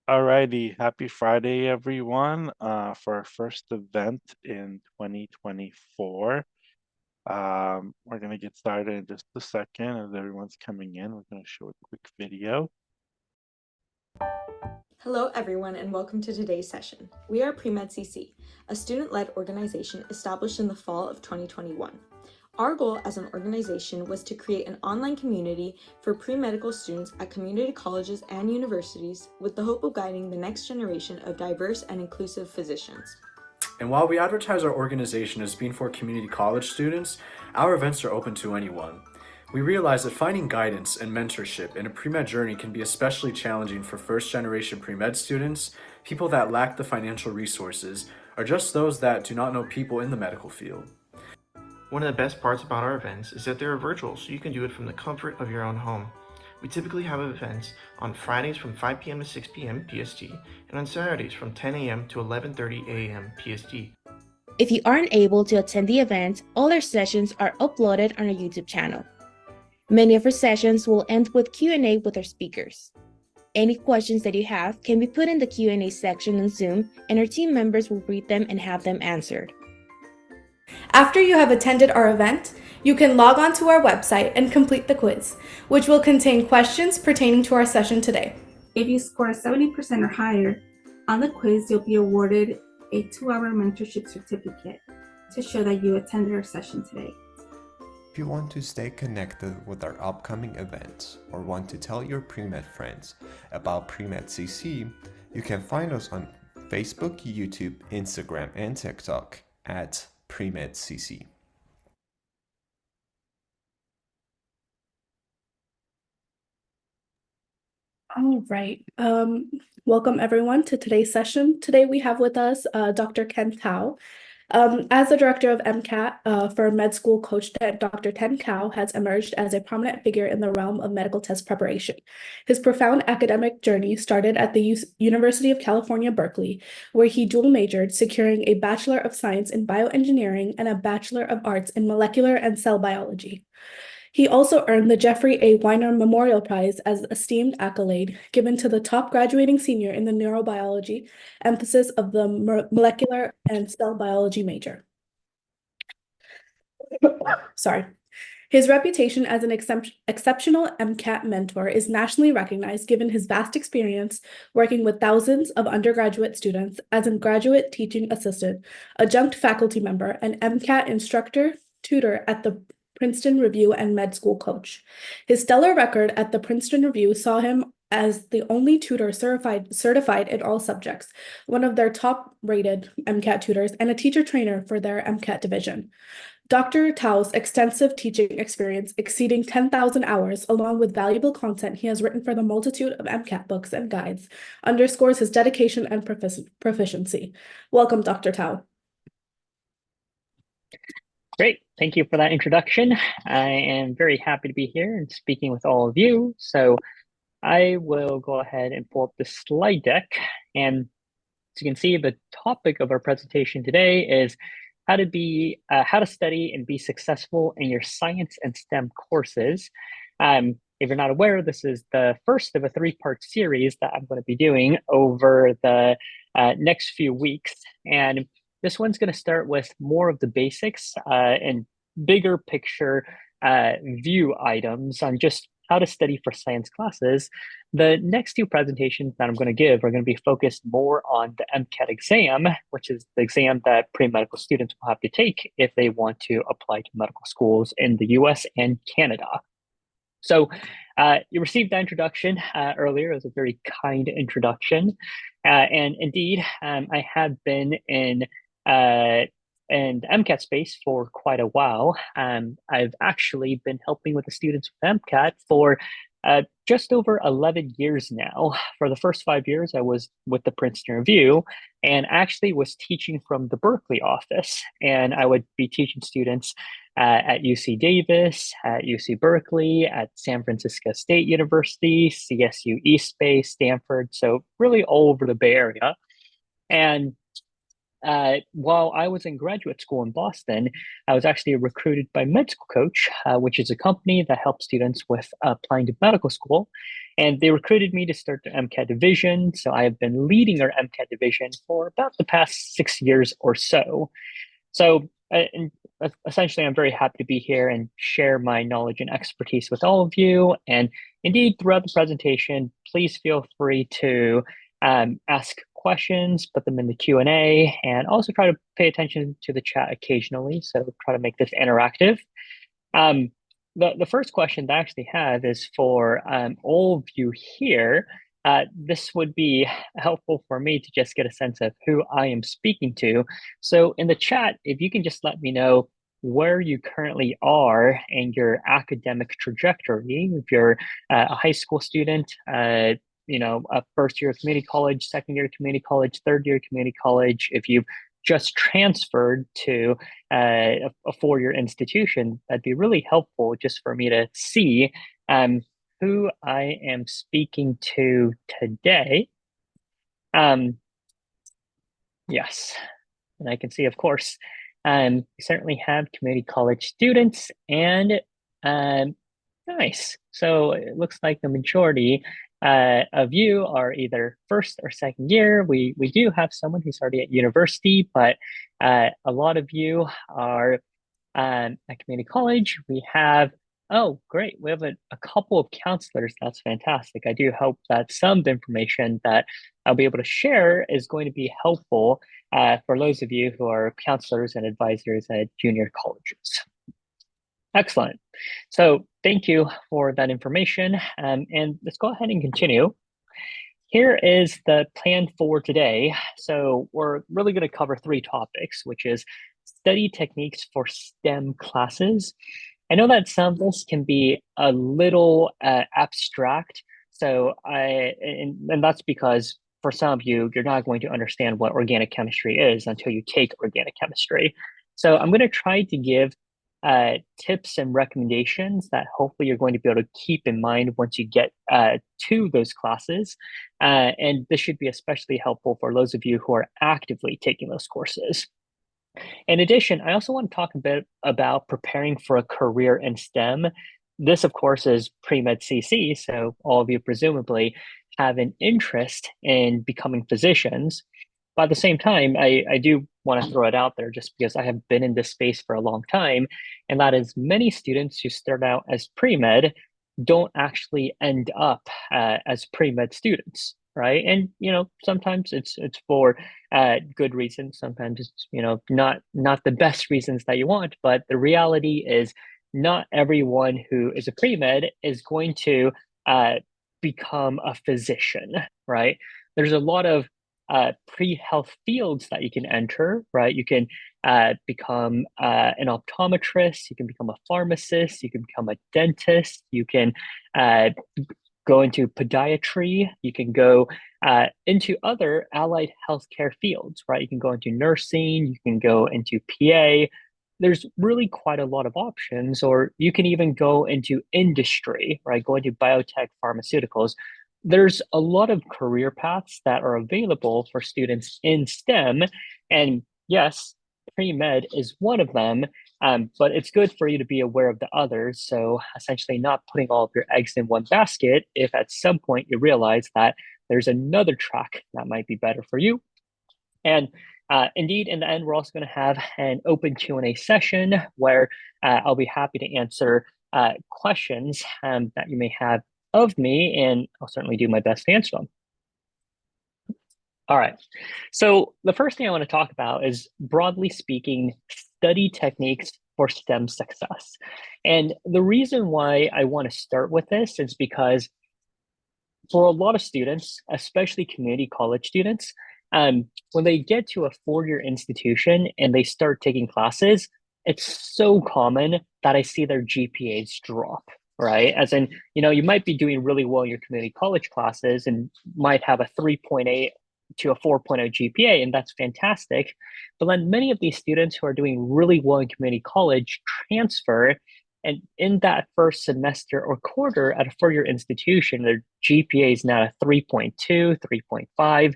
Alrighty, happy Friday, everyone, for our first event in 2024. We're going to get started in just a second as everyone's coming in. We're going to show a quick video. Hello, everyone, and welcome to today's session. We are Premed CC, a student-led organization established in the fall of 2021. Our goal as an organization was to create an online community for pre-medical students at community colleges and universities with the hope of guiding the next generation of diverse and inclusive physicians. And while we advertise our organization as being for community college students, our events are open to anyone. We realize that finding guidance and mentorship in a pre-med journey can be especially challenging for first-generation pre-med students, people that lack the financial resources, or just those that do not know people in the medical field. One of the best parts about our events is that they are virtual, so you can do it from the comfort of your own home. We typically have events on Fridays from 5 p.m. to 6 p.m. PST, and on Saturdays from 10 a.m. to 11:30 a.m. PST. If you aren't able to attend the event, all our sessions are uploaded on our YouTube channel. Many of our sessions will end with Q&A with our speakers. Any questions that you have can be put in the Q&A section on Zoom, and our team members will read them and have them answered. After you have attended our event, you can log on to our website and complete the quiz, which will contain questions pertaining to our session today. If you score 70% or higher on the quiz, you'll be awarded a 2-hour mentorship certificate to show that you attended our session today. If you want to stay connected with our upcoming events or want to tell your pre-med friends about Premed CC, you can find us on Facebook, YouTube, Instagram, and TikTok at Premed CC. All right. Welcome everyone to today's session. Today we have with us Dr. Ken Kao. As the director of MCAT for med school coach, Dr. Ken Kao has emerged as a prominent figure in the realm of medical test preparation. His profound academic journey started at the University of California, Berkeley, where he dual majored, securing a Bachelor of Science in Bioengineering and a Bachelor of Arts in Molecular and Cell Biology. He also earned the Jeffrey A. Weiner Memorial Prize as esteemed accolade given to the top graduating senior in the neurobiology emphasis of the molecular and cell biology major. Sorry. His reputation as an exceptional MCAT mentor is nationally recognized given his vast experience working with thousands of undergraduate students as a graduate teaching assistant, adjunct faculty member, and MCAT instructor, tutor at the Princeton Review and med school coach. His stellar record at the Princeton Review saw him as the only tutor certified in all subjects, one of their top-rated MCAT tutors, and a teacher trainer for their MCAT division. Dr. Tao's extensive teaching experience exceeding 10,000 hours, along with valuable content he has written for the multitude of MCAT books and guides, underscores his dedication and proficiency. Welcome, Dr. Tao. Great. Thank you for that introduction. I am very happy to be here and speaking with all of you. So I will go ahead and pull up the slide deck. And as you can see, the topic of our presentation today is how to study and be successful in your science and STEM courses. If you're not aware, this is the first of a 3-part series that I'm going to be doing over the next few weeks. And this one's going to start with more of the basics and bigger picture view items on just how to study for science classes. The next 2 presentations that I'm going to give are going to be focused more on the MCAT exam, which is the exam that pre-medical students will have to take if they want to apply to medical schools in the US and Canada. So you received that introduction earlier. It was a very kind introduction. And indeed, I have been in the MCAT space for quite a while. I've actually been helping with the students with MCAT for just over 11 years now. For the first 5 years, I was with the Princeton Review and actually was teaching from the Berkeley office. And I would be teaching students at UC Davis, at UC Berkeley, at San Francisco State University, CSU East Bay, Stanford. So really all over the Bay Area. And while I was in graduate school in Boston, I was actually recruited by Med School Coach, which is a company that helps students with applying to medical school. And they recruited me to start the MCAT division. So I have been leading our MCAT division for about the past 6 years or so. So essentially, I'm very happy to be here and share my knowledge and expertise with all of you. And indeed, throughout the presentation, please feel free to ask questions, put them in the Q&A, and also try to pay attention to the chat occasionally. So try to make this interactive. The first question that I actually have is for all of you here. This would be helpful for me to just get a sense of who I am speaking to. So in the chat, if you can just let me know where you currently are in your academic trajectory. If you're a high school student, a first year of community college, second year of community college, third year of community college, if you've just transferred to a four-year institution, that'd be really helpful just for me to see who I am speaking to today. Yes, and I can see, of course, we certainly have community college students, and nice. So it looks like the majority of you are either first or second year. We do have someone who's already at university, but a lot of you are at community college. We have, oh, great. We have a couple of counselors. That's fantastic. I do hope that some of the information that I'll be able to share is going to be helpful for those of you who are counselors and advisors at junior colleges. Excellent. So thank you for that information. And let's go ahead and continue. Here is the plan for today. So we're really going to cover three topics, which is study techniques for STEM classes. I know that some of this can be a little abstract. So and that's because for some of you, you're not going to understand what organic chemistry is until you take organic chemistry. So I'm going to try to give tips and recommendations that hopefully you're going to be able to keep in mind once you get to those classes. And this should be especially helpful for those of you who are actively taking those courses. In addition, I also want to talk a bit about preparing for a career in STEM. This, of course, is Premed CC, so all of you presumably have an interest in becoming physicians. But at the same time, I do want to throw it out there just because I have been in this space for a long time, and that is many students who start out as pre-med don't actually end up as pre-med students, right? And sometimes it's for good reasons. Sometimes it's not the best reasons that you want. But the reality is, not everyone who is a pre-med is going to become a physician, right? There's a lot of pre-health fields that you can enter, right? You can become an optometrist, you can become a pharmacist, you can become a dentist, you can go into podiatry, you can go into other allied healthcare fields, right? You can go into nursing, you can go into PA. There's really quite a lot of options, or you can even go into industry, right? Go into biotech, pharmaceuticals. There's a lot of career paths that are available for students in STEM. And yes, pre-med is one of them, but it's good for you to be aware of the others. So essentially not putting all of your eggs in one basket if at some point you realize that there's another track that might be better for you. And indeed, in the end, we're also going to have an open Q&A session where I'll be happy to answer questions that you may have of me, and I'll certainly do my best to answer them. All right, so the first thing I want to talk about is, broadly speaking, study techniques for STEM success. And the reason why I want to start with this is because for a lot of students, especially community college students, when they get to a four-year institution and they start taking classes, it's so common that I see their GPAs drop, right? As in, you might be doing really well in your community college classes and might have a 3.8 to a 4.0 GPA, and that's fantastic. But then many of these students who are doing really well in community college transfer, and in that first semester or quarter at a four-year institution, their GPA is now a 3.2, 3.5.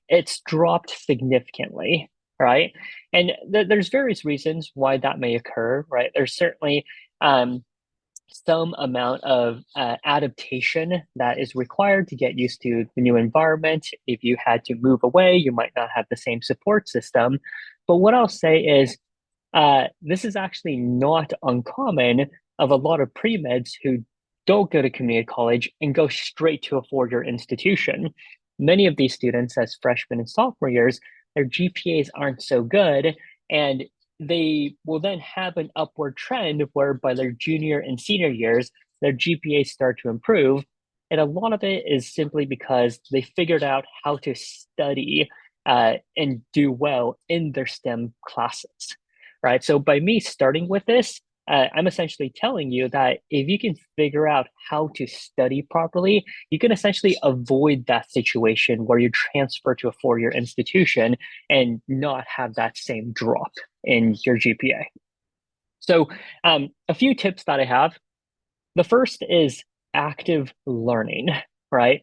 It's dropped significantly. right? And there's various reasons why that may occur, right? There's certainly some amount of adaptation that is required to get used to the new environment. If you had to move away, you might not have the same support system. But what I'll say is this is actually not uncommon of a lot of pre-meds who don't go to community college and go straight to a four-year institution. Many of these students, as freshmen and sophomore years, their GPAs aren't so good, and they will then have an upward trend where by their junior and senior years, their GPAs start to improve. And a lot of it is simply because they figured out how to study and do well in their STEM classes, right? So by me starting with this, I'm essentially telling you that if you can figure out how to study properly, you can essentially avoid that situation where you transfer to a four-year institution and not have that same drop in your GPA. So a few tips that I have. The first is active learning, right?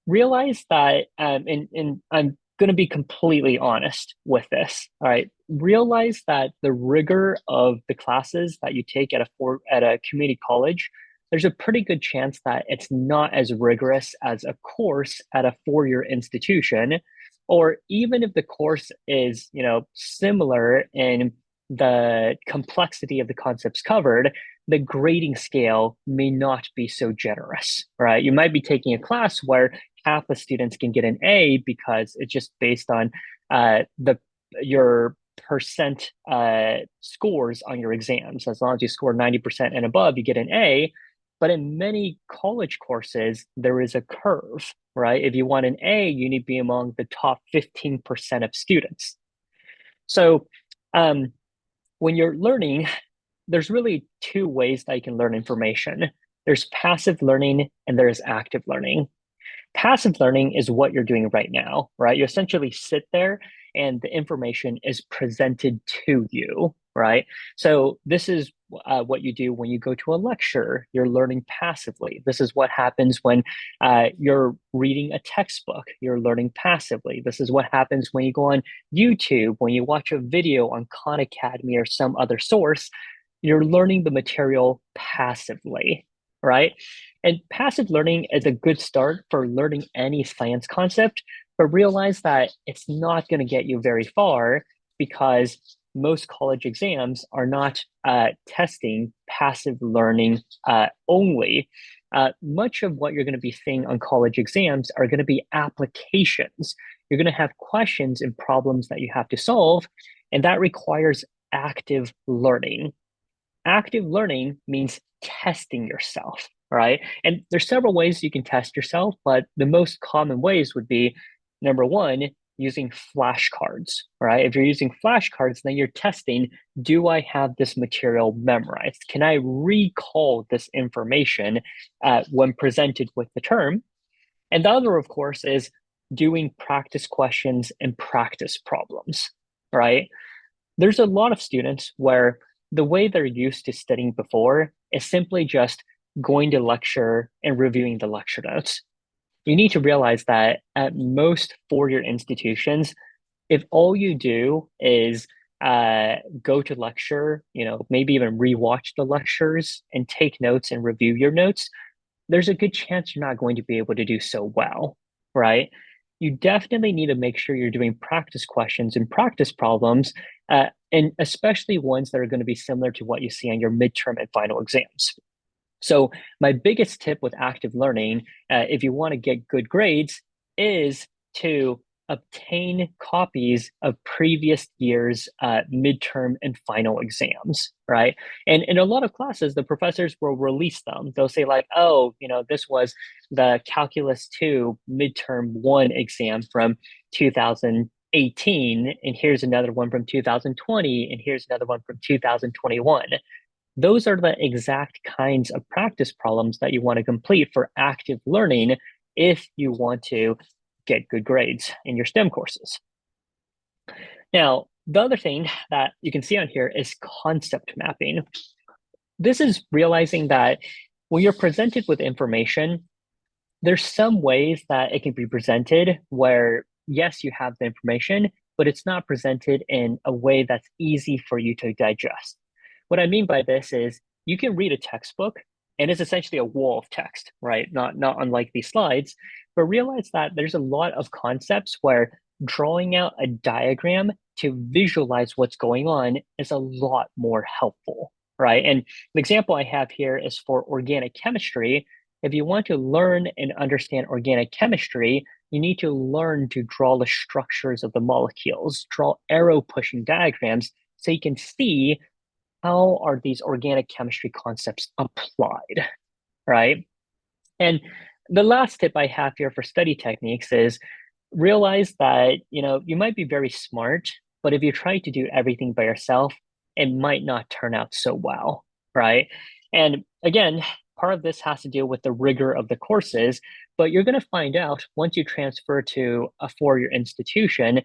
Realize that, and I'm going to be completely honest with this. All right, realize that the rigor of the classes that you take at a community college, there's a pretty good chance that it's not as rigorous as a course at a four-year institution, or even if the course is, similar in the complexity of the concepts covered, the grading scale may not be so generous, right? You might be taking a class where half the students can get an A because it's just based on your percent scores on your exams. As long as you score 90% and above, you get an A. But in many college courses, there is a curve, right? If you want an A, you need to be among the top 15% of students. So when you're learning, there's really two ways that you can learn information. There's passive learning and there's active learning. Passive learning is what you're doing right now, right? You essentially sit there and the information is presented to you, right? So this is what you do when you go to a lecture. You're learning passively. This is what happens when you're reading a textbook. You're learning passively. This is what happens when you go on YouTube, when you watch a video on Khan Academy or some other source. You're learning the material passively, right? And passive learning is a good start for learning any science concept, but realize that it's not going to get you very far because most college exams are not testing passive learning only. Much of what you're going to be seeing on college exams are going to be applications. You're going to have questions and problems that you have to solve, and that requires active learning. Active learning means testing yourself, right? And there's several ways you can test yourself, but the most common ways would be, number one, using flashcards, right? If you're using flashcards, then you're testing, do I have this material memorized? Can I recall this information when presented with the term? And the other, of course, is doing practice questions and practice problems, right? There's a lot of students where the way they're used to studying before is simply just going to lecture and reviewing the lecture notes. You need to realize that at most four-year institutions, if all you do is go to lecture, maybe even rewatch the lectures and take notes and review your notes, there's a good chance you're not going to be able to do so well, right? You definitely need to make sure you're doing practice questions and practice problems, and especially ones that are going to be similar to what you see on your midterm and final exams. So my biggest tip with active learning, if you want to get good grades, is to obtain copies of previous year's midterm and final exams, right? And in a lot of classes, the professors will release them. They'll say like, oh, this was the Calculus 2 midterm 1 exam from 2018, and here's another one from 2020, and here's another one from 2021. Those are the exact kinds of practice problems that you want to complete for active learning if you want to get good grades in your STEM courses. Now, the other thing that you can see on here is concept mapping. This is realizing that when you're presented with information, there's some ways that it can be presented where, yes, you have the information, but it's not presented in a way that's easy for you to digest. What I mean by this is you can read a textbook and it's essentially a wall of text, right? Not unlike these slides, but realize that there's a lot of concepts where drawing out a diagram to visualize what's going on is a lot more helpful, right? And the example I have here is for organic chemistry. If you want to learn and understand organic chemistry, you need to learn to draw the structures of the molecules, draw arrow pushing diagrams so you can see how are these organic chemistry concepts applied, right? And the last tip I have here for study techniques is realize that, you might be very smart, but if you try to do everything by yourself, it might not turn out so well, right? And again, part of this has to deal with the rigor of the courses, but you're going to find out once you transfer to a four-year institution,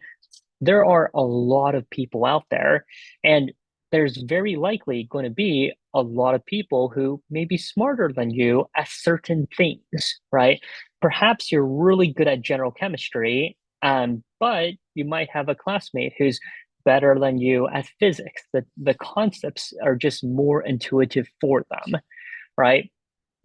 there are a lot of people out there, and there's very likely going to be a lot of people who may be smarter than you at certain things, right? Perhaps you're really good at general chemistry, but you might have a classmate who's better than you at physics. The concepts are just more intuitive for them, right?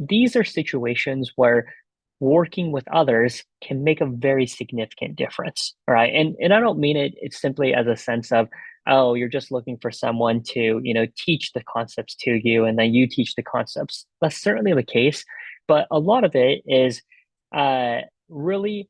These are situations where working with others can make a very significant difference, right? And I don't mean it's simply as a sense of, oh, you're just looking for someone to, teach the concepts to you and then you teach the concepts. That's certainly the case, but a lot of it is really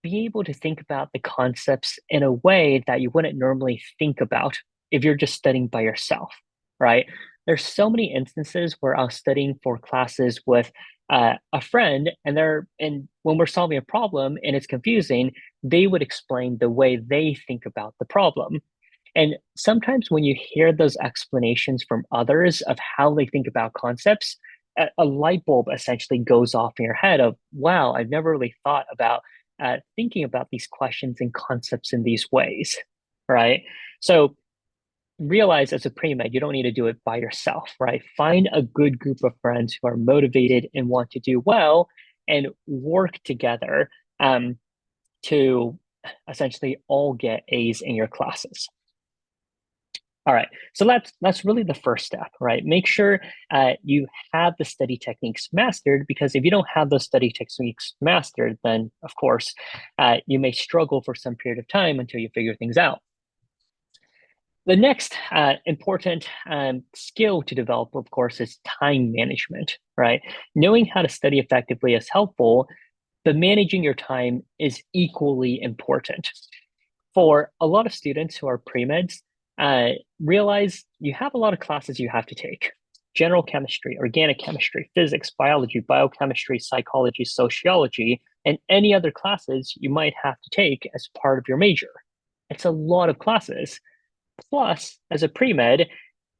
be able to think about the concepts in a way that you wouldn't normally think about if you're just studying by yourself, right? There's so many instances where I was studying for classes with a friend, and when we're solving a problem and it's confusing, they would explain the way they think about the problem. And sometimes when you hear those explanations from others of how they think about concepts, a light bulb essentially goes off in your head of, wow, I've never really thought about thinking about these questions and concepts in these ways, right? So realize as a pre-med, you don't need to do it by yourself, right? Find a good group of friends who are motivated and want to do well and work together to essentially all get A's in your classes. All right, so that's really the first step, right? Make sure you have the study techniques mastered, because if you don't have those study techniques mastered, then of course, you may struggle for some period of time until you figure things out. The next important skill to develop, of course, is time management, right? Knowing how to study effectively is helpful, but managing your time is equally important. For a lot of students who are pre-meds, realize you have a lot of classes you have to take. General chemistry, organic chemistry, physics, biology, biochemistry, psychology, sociology, and any other classes you might have to take as part of your major. It's a lot of classes. Plus, as a pre-med,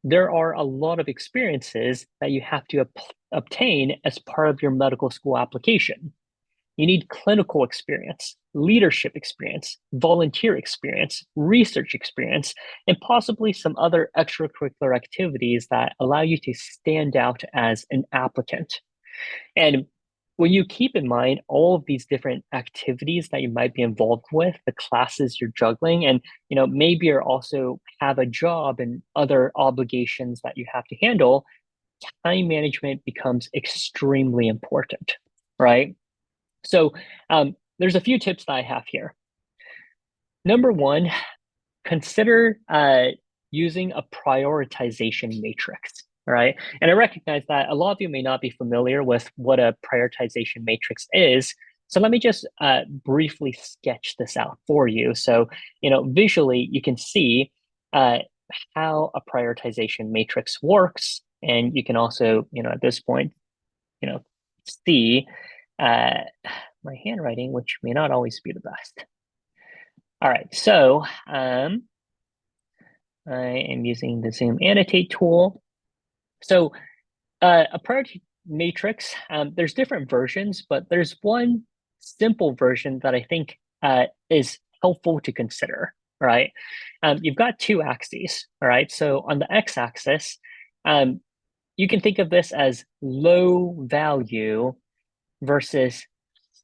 there are a lot of experiences that you have to obtain as part of your medical school application. You need clinical experience, leadership experience, volunteer experience, research experience, and possibly some other extracurricular activities that allow you to stand out as an applicant. And when you keep in mind all of these different activities that you might be involved with, the classes you're juggling, and maybe you also have a job and other obligations that you have to handle, time management becomes extremely important, right? So there's a few tips that I have here. Number one, consider using a prioritization matrix. All right. And I recognize that a lot of you may not be familiar with what a prioritization matrix is. So let me just briefly sketch this out for you. So, visually, you can see how a prioritization matrix works. And you can also, at this point, see my handwriting, which may not always be the best. All right. So I am using the Zoom Annotate tool. So a priority matrix, there's different versions, but there's one simple version that I think is helpful to consider, right? You've got two axes, all right? So on the x-axis, you can think of this as low value versus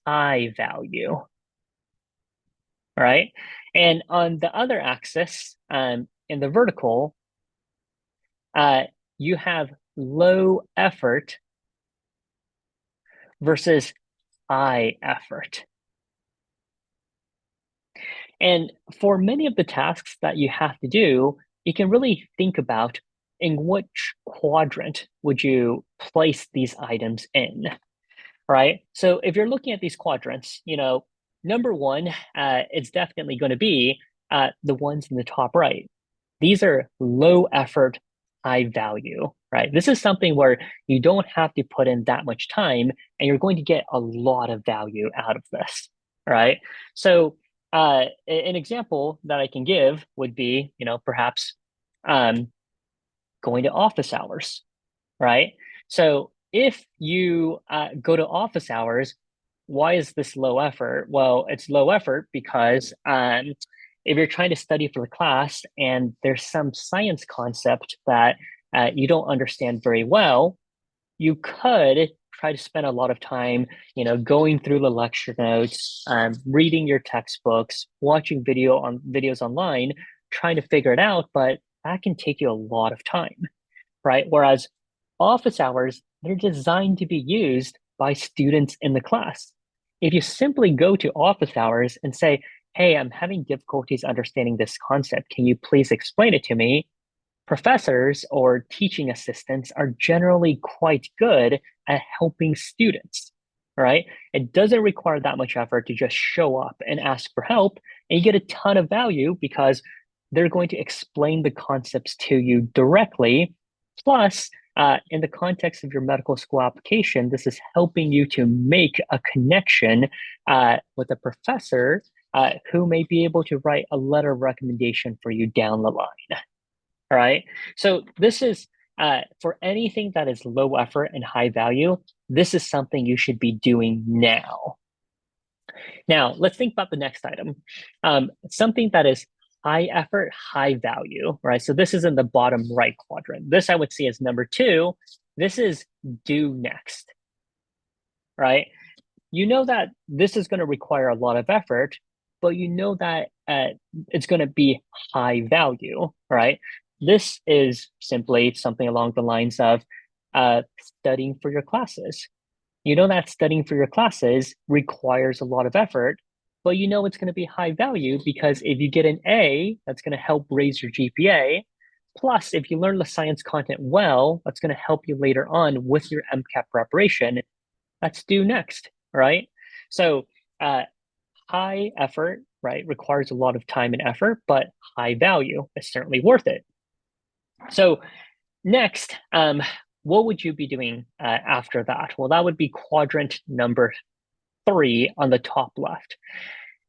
high value. right? And on the other axis, in the vertical, you have low effort versus high effort. And for many of the tasks that you have to do, you can really think about in which quadrant would you place these items in, right? So if you're looking at these quadrants, number one, it's definitely going to be the ones in the top right. These are low effort, high value, right? This is something where you don't have to put in that much time and you're going to get a lot of value out of this, right? So an example that I can give would be, perhaps going to office hours, right? So if you go to office hours, why is this low effort? Well, it's low effort because if you're trying to study for the class and there's some science concept that you don't understand very well, you could try to spend a lot of time, going through the lecture notes, reading your textbooks, watching videos online, trying to figure it out, but that can take you a lot of time, right? Whereas office hours, they're designed to be used by students in the class. If you simply go to office hours and say, hey, I'm having difficulties understanding this concept, can you please explain it to me? Professors or teaching assistants are generally quite good at helping students, right? It doesn't require that much effort to just show up and ask for help, and you get a ton of value because they're going to explain the concepts to you directly. Plus, in the context of your medical school application, this is helping you to make a connection with a professor who may be able to write a letter of recommendation for you down the line. All right. So this is for anything that is low effort and high value, this is something you should be doing now. Now, let's think about the next item. Something that is high effort, high value, right? So this is in the bottom right quadrant. This I would see as number 2. This is due next, right? You know that this is going to require a lot of effort, but you know that it's going to be high value, right? This is simply something along the lines of studying for your classes. You know that studying for your classes requires a lot of effort, but you know it's going to be high value because if you get an A, that's going to help raise your GPA. Plus, if you learn the science content well, that's going to help you later on with your MCAT preparation. That's due next, right? So high effort, right, requires a lot of time and effort, but high value is certainly worth it. So next, what would you be doing after that? Well, that would be quadrant number 3 on the top left.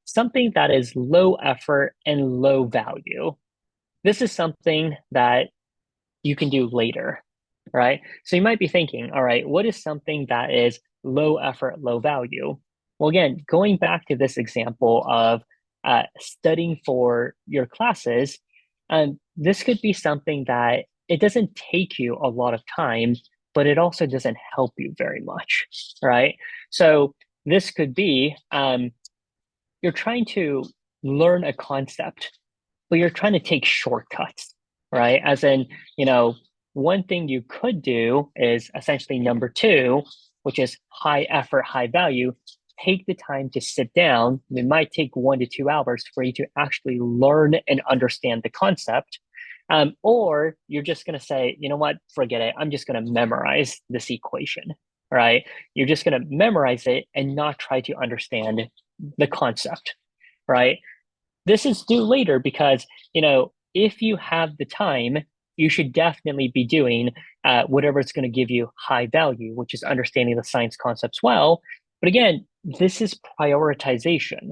Something that is low effort and low value. This is something that you can do later, right? So you might be thinking, all right, what is something that is low effort, low value? Well, again, going back to this example of studying for your classes, this could be something that it doesn't take you a lot of time, but it also doesn't help you very much, right? So this could be you're trying to learn a concept, but you're trying to take shortcuts, right? As in, one thing you could do is essentially number 2, which is high effort, high value. Take the time to sit down. It might take 1 to 2 hours for you to actually learn and understand the concept. Or you're just going to say, you know what, forget it. I'm just going to memorize this equation, right? You're just going to memorize it and not try to understand the concept, right? This is due later because, if you have the time, you should definitely be doing whatever it's going to give you high value, which is understanding the science concepts well. But again, this is prioritization.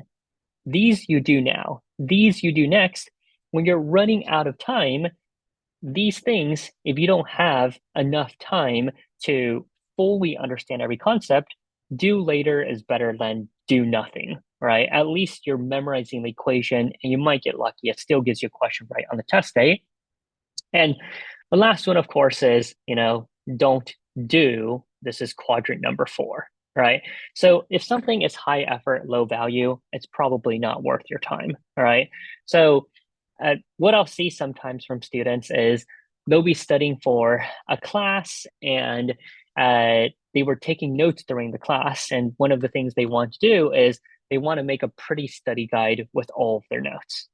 These you do now. These you do next. When you're running out of time, these things, if you don't have enough time to fully understand every concept, do later is better than do nothing, right? At least you're memorizing the equation and you might get lucky. It still gives you a question right on the test day. And the last one, of course, is, don't do. This is quadrant number 4, right? So if something is high effort, low value, it's probably not worth your time, all right? So what I'll see sometimes from students is they'll be studying for a class and they were taking notes during the class. And one of the things they want to do is they want to make a pretty study guide with all of their notes.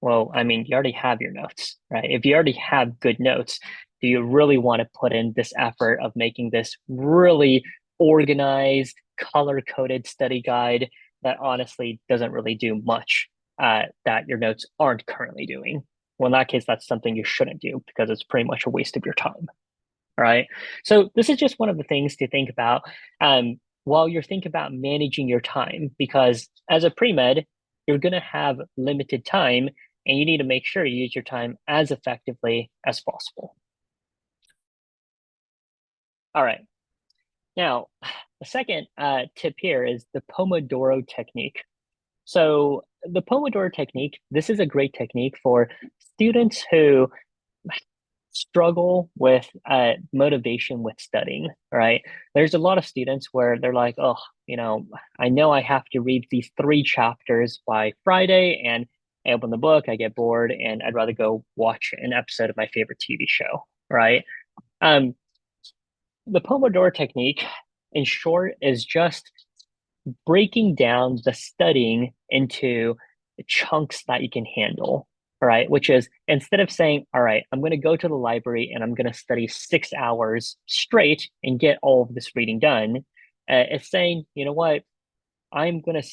Well, I mean, you already have your notes, right? If you already have good notes, do you really want to put in this effort of making this really organized, color-coded study guide that honestly doesn't really do much that your notes aren't currently doing? Well, in that case, that's something you shouldn't do because it's pretty much a waste of your time, right? So this is just one of the things to think about while you're thinking about managing your time, because as a pre-med, you're going to have limited time and you need to make sure you use your time as effectively as possible. All right. Now, the second tip here is the Pomodoro Technique. So the Pomodoro Technique, this is a great technique for students who struggle with motivation with studying, right? There's a lot of students where they're like, oh, I know I have to read these 3 chapters by Friday, and I open the book, I get bored, and I'd rather go watch an episode of my favorite TV show, right? The Pomodoro Technique, in short, is just breaking down the studying into chunks that you can handle, right? Which is, instead of saying, all right, I'm going to go to the library and I'm going to study 6 hours straight and get all of this reading done, it's saying, you know what, I'm going to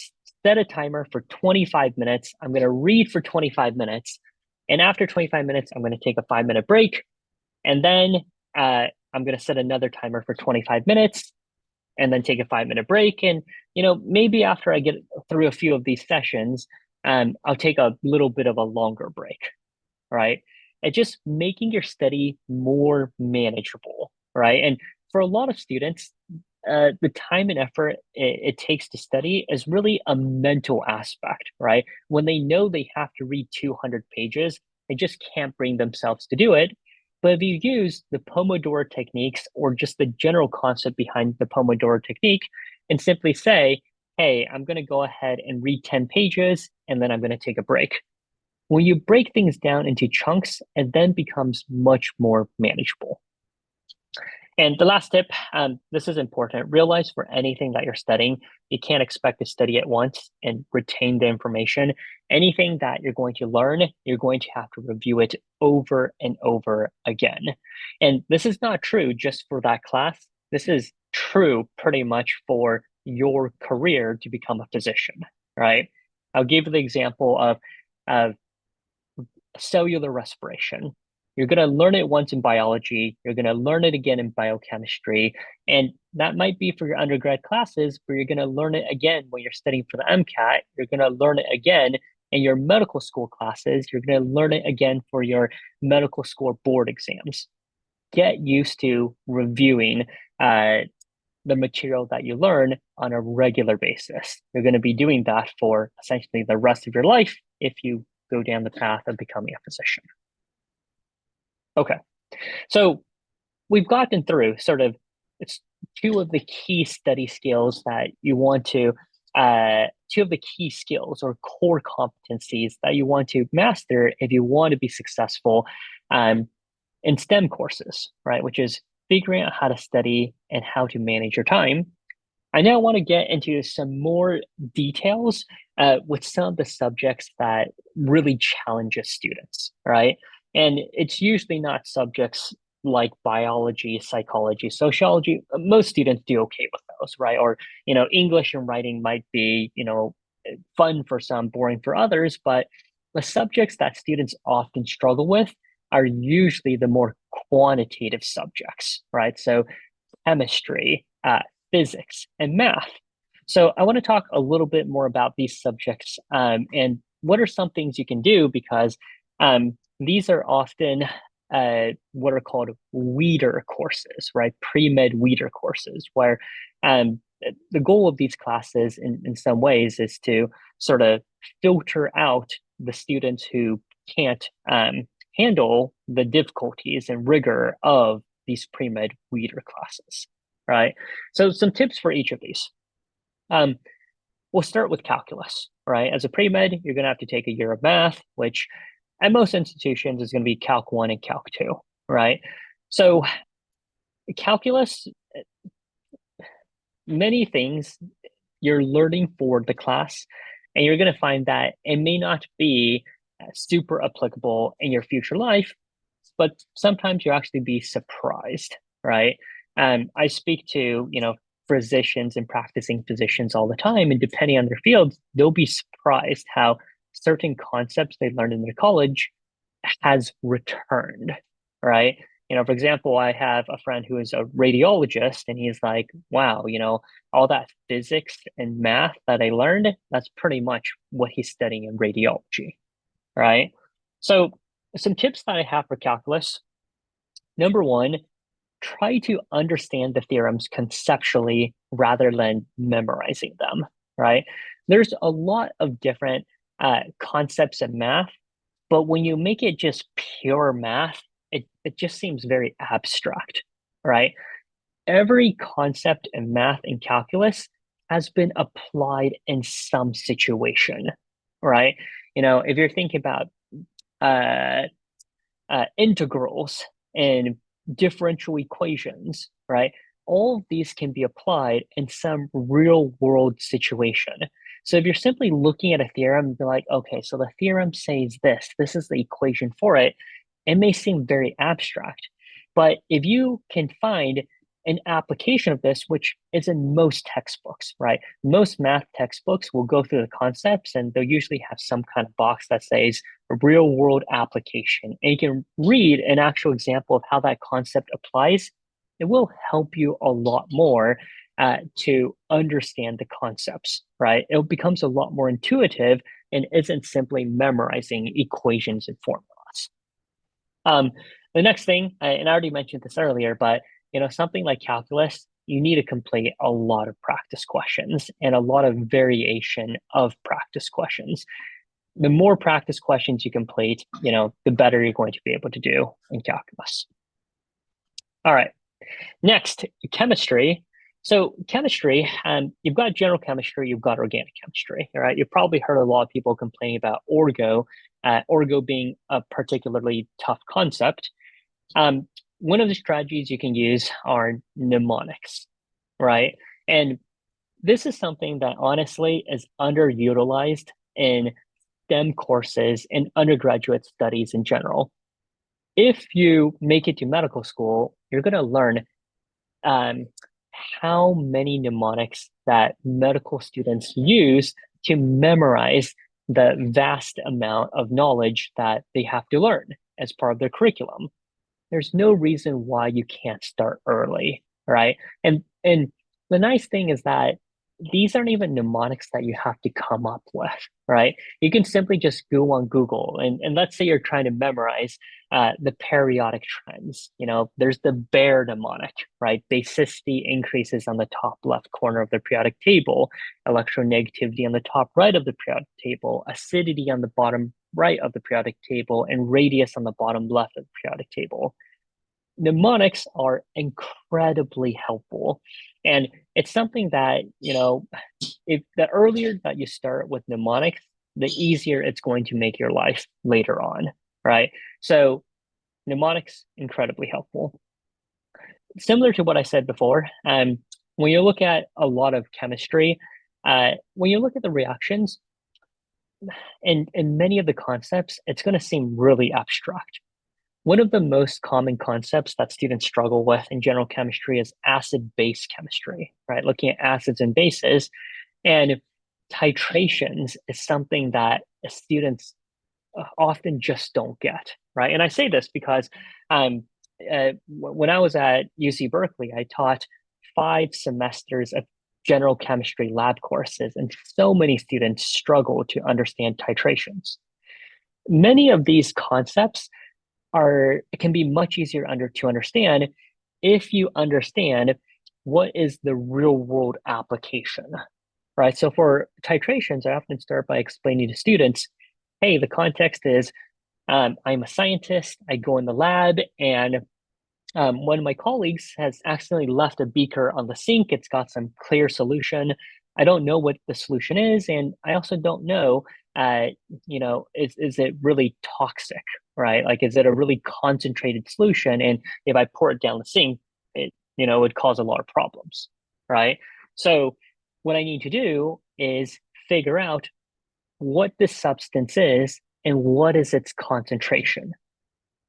set a timer for 25 minutes. I'm going to read for 25 minutes. And after 25 minutes, I'm going to take a 5-minute break. And then I'm going to set another timer for 25 minutes and then take a 5-minute break. And, maybe after I get through a few of these sessions, I'll take a little bit of a longer break, right? And just making your study more manageable, right? And for a lot of students, the time and effort it takes to study is really a mental aspect, right? When they know they have to read 200 pages, they just can't bring themselves to do it. But if you use the Pomodoro techniques or just the general concept behind the Pomodoro technique and simply say, hey, I'm going to go ahead and read 10 pages and then I'm going to take a break. When you break things down into chunks, it then becomes much more manageable. And the last tip, this is important. Realize for anything that you're studying, you can't expect to study it once and retain the information. Anything that you're going to learn, you're going to have to review it over and over again. And this is not true just for that class. This is true pretty much for your career to become a physician, right? I'll give you the example of cellular respiration. You're going to learn it once in biology. You're going to learn it again in biochemistry. And that might be for your undergrad classes, but you're going to learn it again when you're studying for the MCAT. You're going to learn it again in your medical school classes. You're going to learn it again for your medical school board exams. Get used to reviewing the material that you learn on a regular basis. You're going to be doing that for essentially the rest of your life if you go down the path of becoming a physician. Okay, so we've gotten through sort of it's 2 of the key study skills that you want to, 2 of the key skills or core competencies that you want to master if you want to be successful in STEM courses, right? Which is figuring out how to study and how to manage your time. I now want to get into some more details with some of the subjects that really challenges students, right? And it's usually not subjects like biology, psychology, sociology. Most students do okay with those, right? Or, English and writing might be, fun for some, boring for others, but the subjects that students often struggle with are usually the more quantitative subjects, right? So chemistry, physics, and math. So I want to talk a little bit more about these subjects and what are some things you can do, because these are often what are called weeder courses, right? Pre-med weeder courses, where the goal of these classes in some ways is to sort of filter out the students who can't handle the difficulties and rigor of these pre-med weeder classes. right? So some tips for each of these. We'll start with calculus, right? As a pre-med, you're going to have to take a year of math, which at most institutions is going to be Calc 1 and Calc 2, right? So calculus, many things you're learning for the class, and you're going to find that it may not be super applicable in your future life, but sometimes you'll actually be surprised, right? I speak to, physicians and practicing physicians all the time, and depending on their fields, they'll be surprised how certain concepts they learned in their college has returned, right? For example, I have a friend who is a radiologist, and he's like, wow, all that physics and math that I learned, that's pretty much what he's studying in radiology, right? So some tips that I have for calculus. Number one, try to understand the theorems conceptually rather than memorizing them, right? There's a lot of different concepts in math, but when you make it just pure math, it just seems very abstract, right? Every concept in math and calculus has been applied in some situation, right? If you're thinking about uh, integrals and differential equations, right? All of these can be applied in some real world situation. So if you're simply looking at a theorem, you're like, okay, so the theorem says this is the equation for it. It may seem very abstract, but if you can find an application of this, which is in most textbooks, right? Most math textbooks will go through the concepts, and they'll usually have some kind of box that says real world application. And you can read an actual example of how that concept applies. It will help you a lot more to understand the concepts, right? It becomes a lot more intuitive and isn't simply memorizing equations and formulas. The next thing, and I already mentioned this earlier, but something like calculus, you need to complete a lot of practice questions and a lot of variation of practice questions. The more practice questions you complete, the better you're going to be able to do in calculus. All right, next, chemistry. So chemistry, you've got general chemistry, you've got organic chemistry, all right? You've probably heard a lot of people complaining about orgo being a particularly tough concept. One of the strategies you can use are mnemonics, right? And this is something that honestly is underutilized in STEM courses and undergraduate studies in general. If you make it to medical school, you're going to learn how many mnemonics that medical students use to memorize the vast amount of knowledge that they have to learn as part of their curriculum. There's no reason why you can't start early, right? And the nice thing is that these aren't even mnemonics that you have to come up with, right? You can simply just go on Google and let's say you're trying to memorize the periodic trends. There's the Baire mnemonic, right? Basicity increases on the top left corner of the periodic table, electronegativity on the top right of the periodic table, acidity on the bottom right of the periodic table, and radius on the bottom left of the periodic table. Mnemonics are incredibly helpful. And it's something that, if the earlier that you start with mnemonics, the easier it's going to make your life later on, right? So mnemonics, incredibly helpful. Similar to what I said before, when you look at a lot of chemistry, when you look at the reactions, and many of the concepts, it's going to seem really abstract. One of the most common concepts that students struggle with in general chemistry is acid-base chemistry, right? Looking at acids and bases. And titrations is something that students often just don't get, right? And I say this because when I was at UC Berkeley, I taught 5 semesters of general chemistry lab courses, and so many students struggle to understand titrations. Many of these concepts can be much easier to understand if you understand what is the real world application, right? So for titrations, I often start by explaining to students, hey, the context is I'm a scientist, I go in the lab and one of my colleagues has accidentally left a beaker on the sink. It's got some clear solution. I don't know what the solution is, and I also don't know, is it really toxic, right? Like, is it a really concentrated solution? And if I pour it down the sink, it would cause a lot of problems, right? So what I need to do is figure out what this substance is and what is its concentration,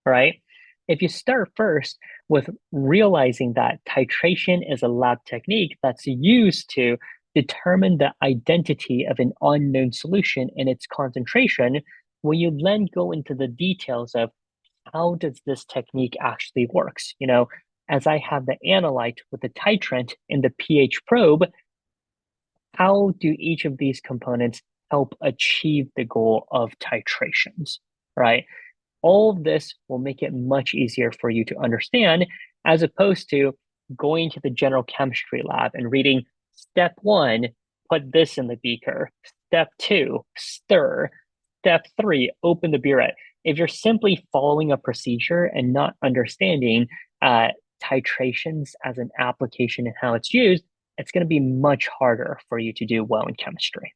right? If you start first with realizing that titration is a lab technique that's used to determine the identity of an unknown solution and its concentration, when you then go into the details of how does this technique actually works, as I have the analyte with the titrant and the pH probe, how do each of these components help achieve the goal of titrations, right? All of this will make it much easier for you to understand, as opposed to going to the general chemistry lab and reading step 1, put this in the beaker, step 2, stir, step 3, open the burette. If you're simply following a procedure and not understanding titrations as an application and how it's used, it's going to be much harder for you to do well in chemistry.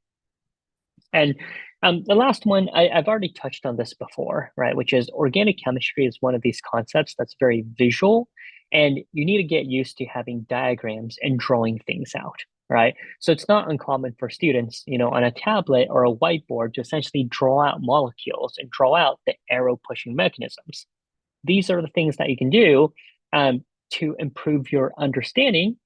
And the last one, I've already touched on this before, right? Which is organic chemistry is one of these concepts that's very visual, and you need to get used to having diagrams and drawing things out, right? So it's not uncommon for students, on a tablet or a whiteboard to essentially draw out molecules and draw out the arrow pushing mechanisms. These are the things that you can do to improve your understanding.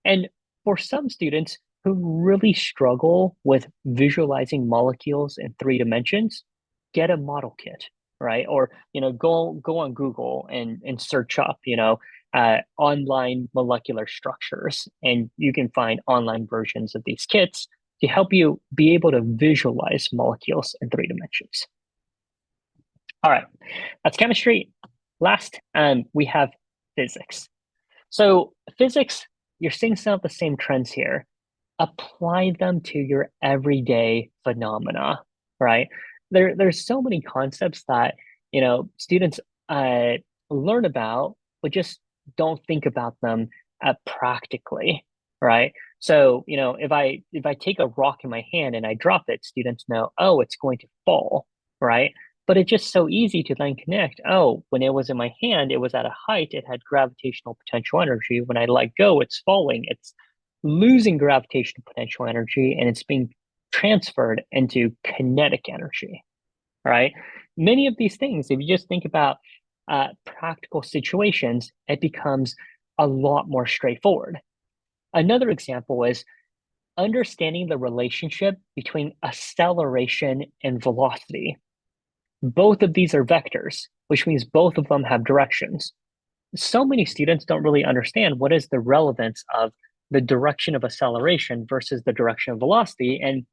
And for some students who really struggle with visualizing molecules in 3 dimensions, get a model kit, right? Or go on Google and search up online molecular structures, and you can find online versions of these kits to help you be able to visualize molecules in 3 dimensions. All right, that's chemistry. Last, we have physics. So physics, you're seeing some of the same trends here. Apply them to your everyday phenomena, right? There's so many concepts that students learn about, but just don't think about them practically, right? So if I take a rock in my hand and I drop it, students know, oh, it's going to fall, right? But it's just so easy to then connect. Oh, when it was in my hand, it was at a height, it had gravitational potential energy. When I let go, it's falling. It's losing gravitational potential energy, and it's being transferred into kinetic energy, right? Many of these things, if you just think about practical situations, it becomes a lot more straightforward. Another example is understanding the relationship between acceleration and velocity. Both of these are vectors, which means both of them have directions. So many students don't really understand what is the relevance of the direction of acceleration versus the direction of velocity, and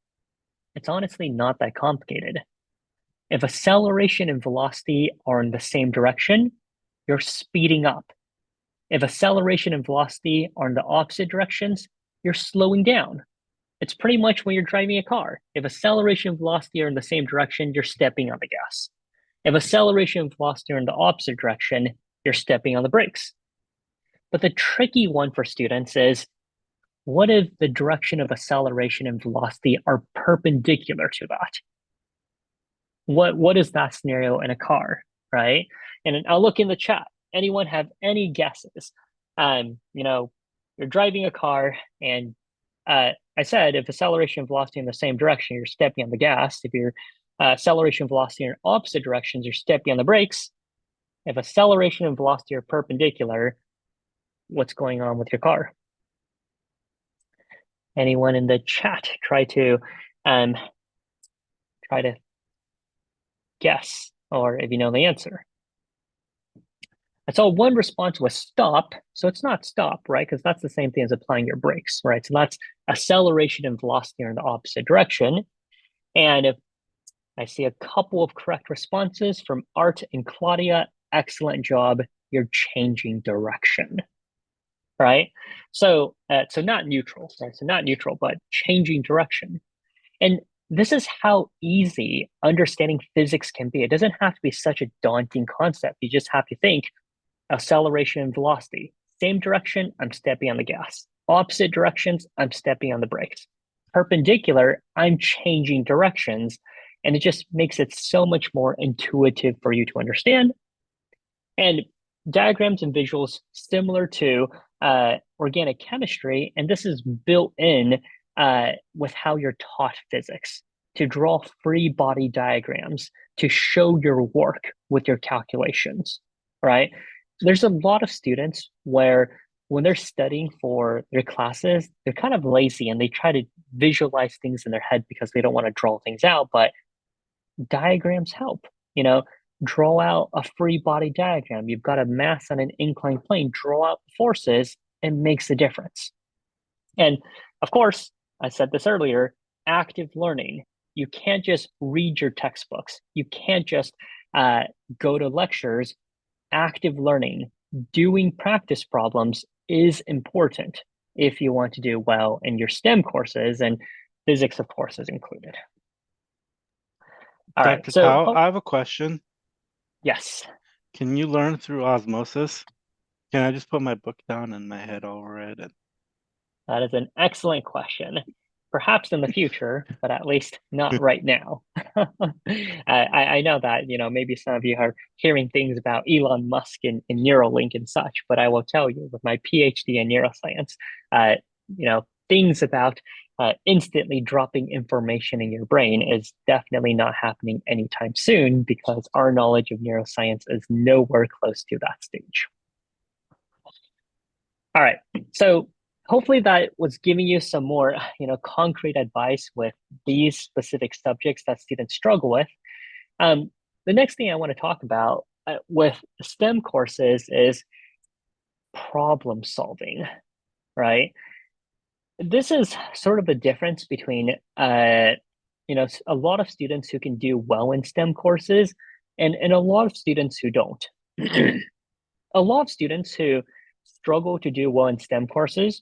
it's honestly not that complicated. If acceleration and velocity are in the same direction, you're speeding up. If acceleration and velocity are in the opposite directions, you're slowing down. It's pretty much when you're driving a car. If acceleration and velocity are in the same direction, you're stepping on the gas. If acceleration and velocity are in the opposite direction, you're stepping on the brakes. But the tricky one for students is, what if the direction of acceleration and velocity are perpendicular to that? What is that scenario in a car, right? And I'll look in the chat. Anyone have any guesses? You're driving a car, and I said if acceleration and velocity in the same direction, you're stepping on the gas. If your acceleration and velocity are in opposite directions, you're stepping on the brakes. If acceleration and velocity are perpendicular, what's going on with your car? Anyone in the chat try to guess, or if you know the answer. I saw one response was stop, so it's not stop, right? Because that's the same thing as applying your brakes, right? So that's acceleration and velocity are in the opposite direction. And if I see a couple of correct responses from Art and Claudia, excellent job. You're changing direction, right? So not neutral, right? So not neutral, but changing direction. And this is how easy understanding physics can be. It doesn't have to be such a daunting concept. You just have to think, acceleration and velocity. Same direction, I'm stepping on the gas. Opposite directions, I'm stepping on the brakes. Perpendicular, I'm changing directions, and it just makes it so much more intuitive for you to understand. And diagrams and visuals similar to organic chemistry, and this is built in with how you're taught physics, to draw free body diagrams to show your work with your calculations, right? There's a lot of students where when they're studying for their classes, they're kind of lazy and they try to visualize things in their head because they don't want to draw things out, but diagrams help. Draw out a free body diagram. You've got a mass on an inclined plane, draw out forces, and makes a difference. And of course, I said this earlier, active learning. You can't just read your textbooks. You can't just go to lectures. Active learning, doing practice problems is important if you want to do well in your STEM courses, and physics, of course, is included. All right, Dr. so Tao, I have a question. Yes. Can you learn through osmosis? Can I just put my book down and my head over it? That is an excellent question. Perhaps in the future, but at least not right now. I know that, maybe some of you are hearing things about Elon Musk and Neuralink and such, but I will tell you with my PhD in neuroscience, things about instantly dropping information in your brain is definitely not happening anytime soon because our knowledge of neuroscience is nowhere close to that stage. All right, so hopefully that was giving you some more, concrete advice with these specific subjects that students struggle with. The next thing I want to talk about with STEM courses is problem solving, right? This is sort of the difference between, a lot of students who can do well in STEM courses and a lot of students who don't. A lot of students who struggle to do well in STEM courses,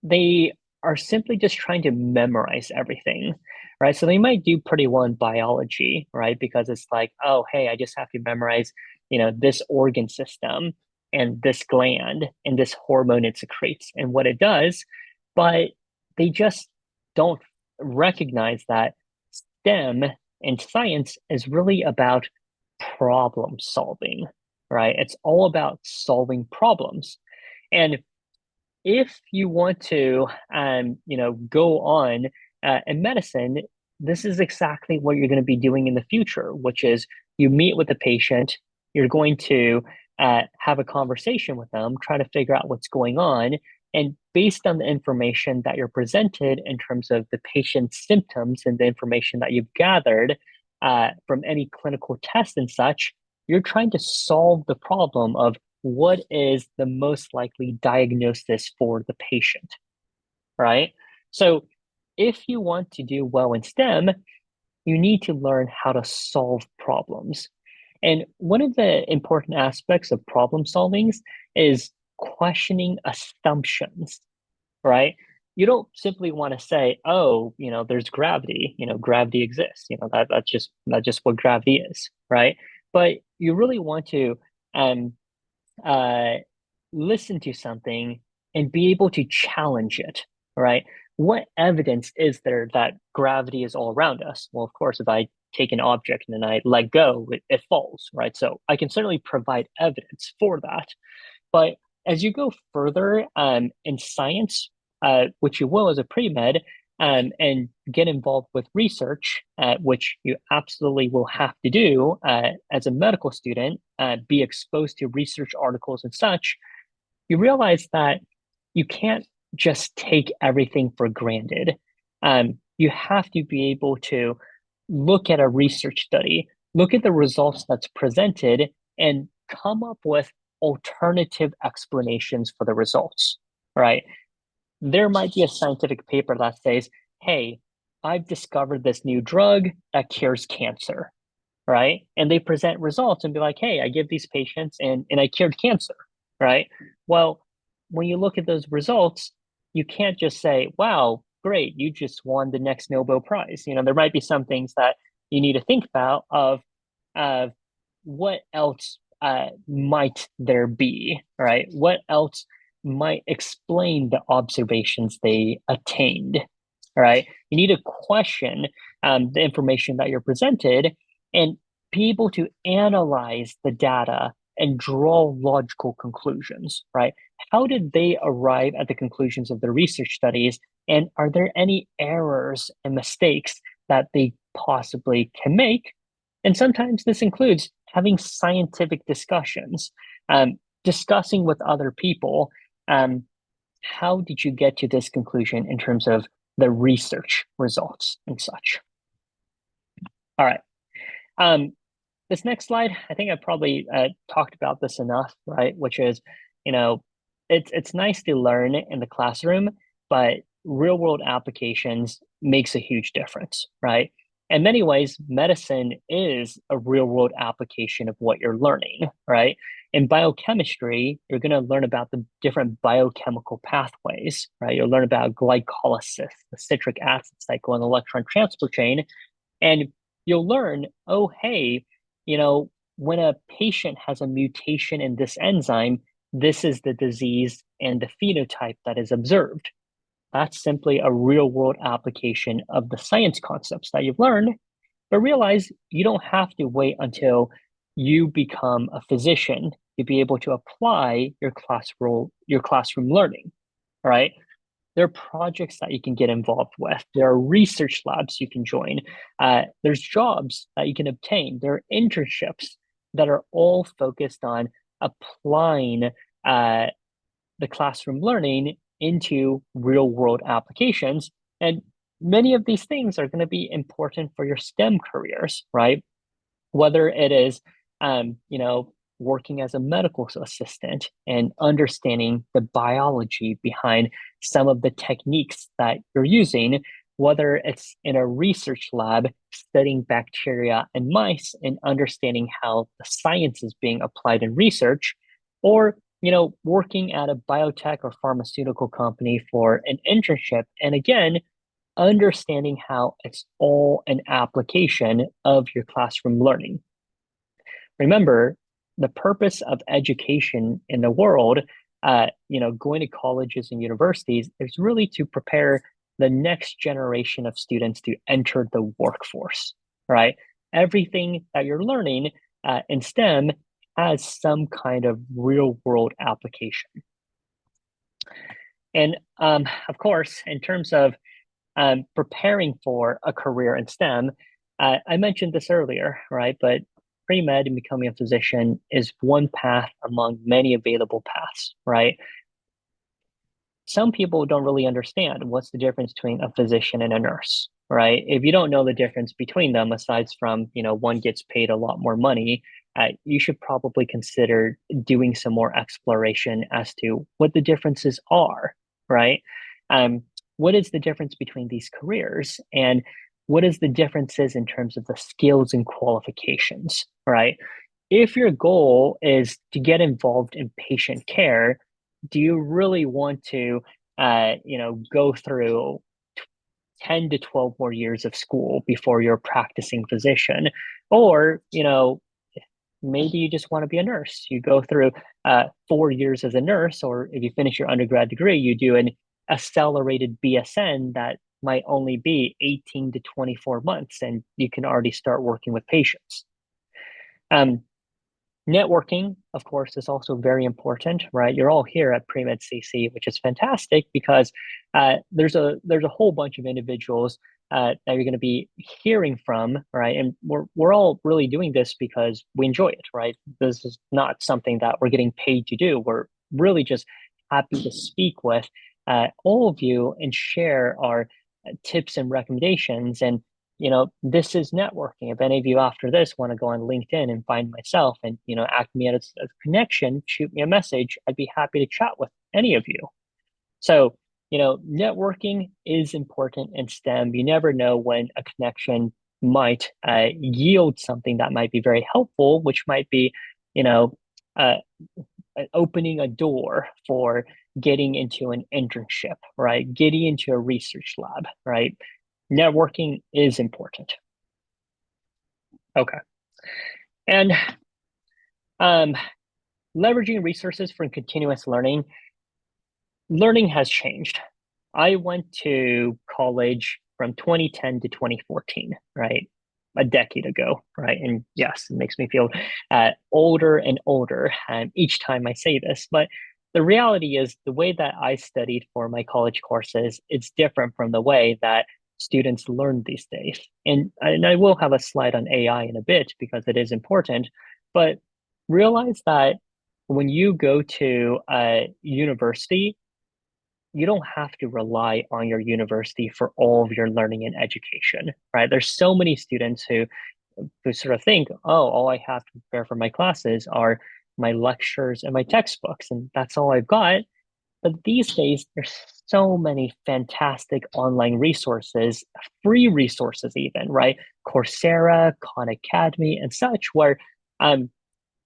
they are simply just trying to memorize everything, right? So they might do pretty well in biology, right? Because it's like, oh, hey, I just have to memorize, this organ system and this gland and this hormone it secretes and what it does. But they just don't recognize that STEM and science is really about problem solving, right? It's all about solving problems. And if you want to, go on in medicine, this is exactly what you're going to be doing in the future, which is you meet with the patient, you're going to have a conversation with them, try to figure out what's going on. And based on the information that you're presented in terms of the patient's symptoms and the information that you've gathered from any clinical test and such, you're trying to solve the problem of what is the most likely diagnosis for the patient, right? So if you want to do well in STEM, you need to learn how to solve problems. And one of the important aspects of problem solving is questioning assumptions, right? You don't simply want to say, oh, there's gravity, gravity exists, that's just what gravity is, right? But you really want to listen to something and be able to challenge it, right? What evidence is there that gravity is all around us? Well, of course, if I take an object and then I let go, it falls, right? So I can certainly provide evidence for that. But as you go further in science, which you will as a pre-med, and get involved with research, which you absolutely will have to do as a medical student, be exposed to research articles and such, you realize that you can't just take everything for granted. You have to be able to look at a research study, look at the results that's presented, and come up with alternative explanations for the results, right? There might be a scientific paper that says, hey, I've discovered this new drug that cures cancer, right? And they present results and be like, hey, I give these patients and I cured cancer, right? Well, when you look at those results, you can't just say, wow, great, you just won the next Nobel Prize. There might be some things that you need to think about of what else might there be, right? What else might explain the observations they attained, right? You need to question the information that you're presented and be able to analyze the data and draw logical conclusions, right? How did they arrive at the conclusions of the research studies? And are there any errors and mistakes that they possibly can make? And sometimes this includes having scientific discussions, discussing with other people. How did you get to this conclusion in terms of the research results and such? All right. This next slide, I think I probably talked about this enough, right? Which is, it's nice to learn in the classroom, but real world applications makes a huge difference, right? In many ways, medicine is a real world application of what you're learning, right? In biochemistry, you're going to learn about the different biochemical pathways, right? You'll learn about glycolysis, the citric acid cycle, and electron transport chain. And you'll learn, oh, hey, when a patient has a mutation in this enzyme, this is the disease and the phenotype that is observed. That's simply a real world application of the science concepts that you've learned. But realize you don't have to wait until you become a physician to be able to apply your classroom learning, right? There are projects that you can get involved with. There are research labs you can join. There's jobs that you can obtain. There are internships that are all focused on applying the classroom learning into real world applications. And many of these things are going to be important for your STEM careers, right? Whether it is, working as a medical assistant and understanding the biology behind some of the techniques that you're using, whether it's in a research lab studying bacteria and mice and understanding how the science is being applied in research, or working at a biotech or pharmaceutical company for an internship, and again, understanding how it's all an application of your classroom learning. Remember, the purpose of education in the world, going to colleges and universities, is really to prepare the next generation of students to enter the workforce, right? Everything that you're learning in STEM has some kind of real world application. And of course, in terms of preparing for a career in STEM, I mentioned this earlier, right? But pre-med and becoming a physician is one path among many available paths, right? Some people don't really understand what's the difference between a physician and a nurse, right? If you don't know the difference between them, aside from, one gets paid a lot more money, you should probably consider doing some more exploration as to what the differences are, right? What is the difference between these careers, and what is the differences in terms of the skills and qualifications, right? If your goal is to get involved in patient care, do you really want to, go through 10 to 12 more years of school before you're a practicing physician? Or, maybe you just want to be a nurse. You go through 4 years as a nurse, or if you finish your undergrad degree, you do an accelerated BSN that might only be 18 to 24 months, and you can already start working with patients. Networking, of course, is also very important, right? You're all here at Premed CC, which is fantastic because there's a whole bunch of individuals that you're going to be hearing from, right? And we're all really doing this because we enjoy it, right? This is not something that we're getting paid to do. We're really just happy to speak with all of you and share our tips and recommendations. And this is networking. If any of you after this want to go on LinkedIn and find myself and act me as a connection, shoot me a message. I'd be happy to chat with any of you. So networking is important in STEM. You never know when a connection might yield something that might be very helpful, which might be opening a door for getting into an internship, right? Getting into a research lab, right? Networking is important. Okay. And Leveraging resources for continuous learning has changed. I went to college from 2010 to 2014, right? A decade ago, right? And yes, it makes me feel older and older each time I say this. But the reality is, the way that I studied for my college courses, it's different from the way that students learn these days. And I will have a slide on AI in a bit because it is important. But realize that when you go to a university, you don't have to rely on your university for all of your learning and education, right? There's so many students who sort of think, oh, all I have to prepare for my classes are my lectures and my textbooks, and that's all I've got. But these days, there's so many fantastic online resources, free resources even, right? Coursera, Khan Academy, and such, where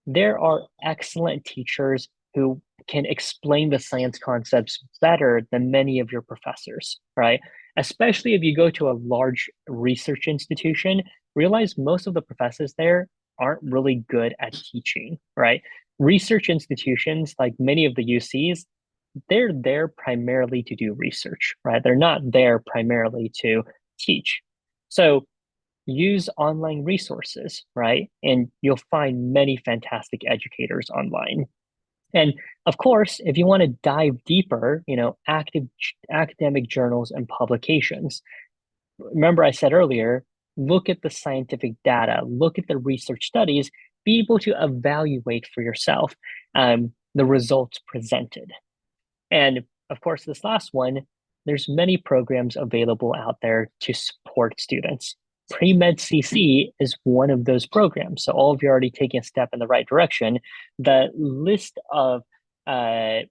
there are excellent teachers who can explain the science concepts better than many of your professors, right? Especially if you go to a large research institution, realize most of the professors there aren't really good at teaching, right? Research institutions, like many of the UCs, they're there primarily to do research, right? They're not there primarily to teach. So use online resources, right? And you'll find many fantastic educators online. And of course, if you want to dive deeper, academic journals and publications. Remember, I said earlier, look at the scientific data, look at the research studies, be able to evaluate for yourself the results presented. And of course, this last one, there's many programs available out there to support students. Premed CC is one of those programs. So all of you are already taking a step in the right direction. The list of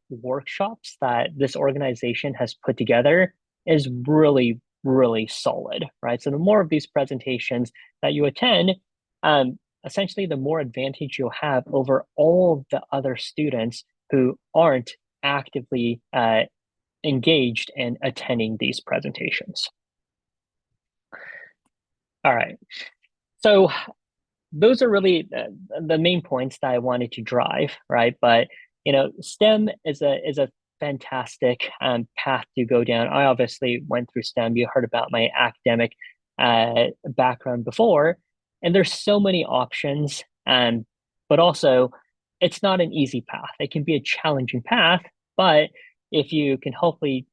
workshops that this organization has put together is really, really solid, right? So the more of these presentations that you attend, essentially the more advantage you'll have over all of the other students who aren't actively engaged in attending these presentations. All right, so those are really the main points that I wanted to drive, right? But STEM is a fantastic path to go down. I obviously went through STEM. You heard about my academic background before, and there's so many options. But also, it's not an easy path. It can be a challenging path, but if you can hopefully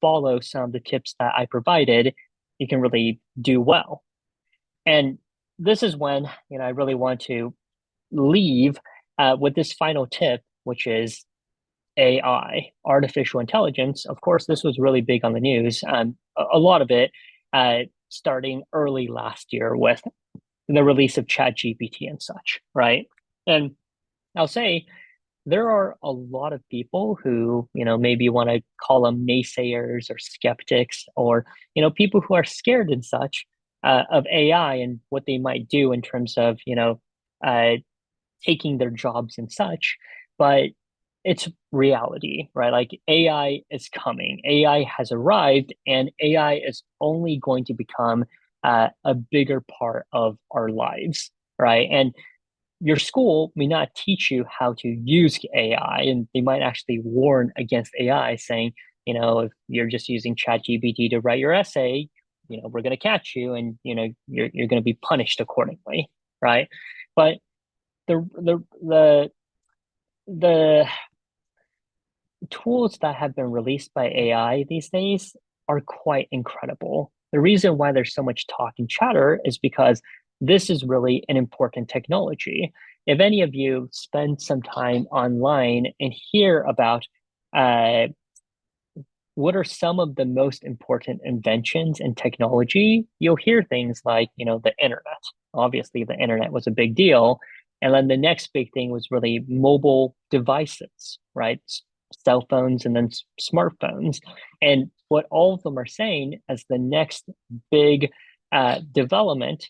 follow some of the tips that I provided, you can really do well. And this is when I really want to leave with this final tip, which is AI, artificial intelligence. Of course, this was really big on the news. A lot of it starting early last year with the release of ChatGPT and such, right? And I'll say there are a lot of people who, maybe you want to call them naysayers or skeptics, or, people who are scared and such of AI and what they might do in terms of, taking their jobs and such. But it's reality, right? Like AI is coming, AI has arrived, and AI is only going to become a bigger part of our lives, right? And your school may not teach you how to use AI, and they might actually warn against AI, saying, if you're just using ChatGPT to write your essay, we're going to catch you, and you're going to be punished accordingly, right? But the tools that have been released by AI these days are quite incredible. The reason why there's so much talk and chatter is because this is really an important technology. If any of you spend some time online and hear about what are some of the most important inventions in technology, you'll hear things like, the internet. Obviously, the internet was a big deal. And then the next big thing was really mobile devices, right? Cell phones and then smartphones. And what all of them are saying as the next big development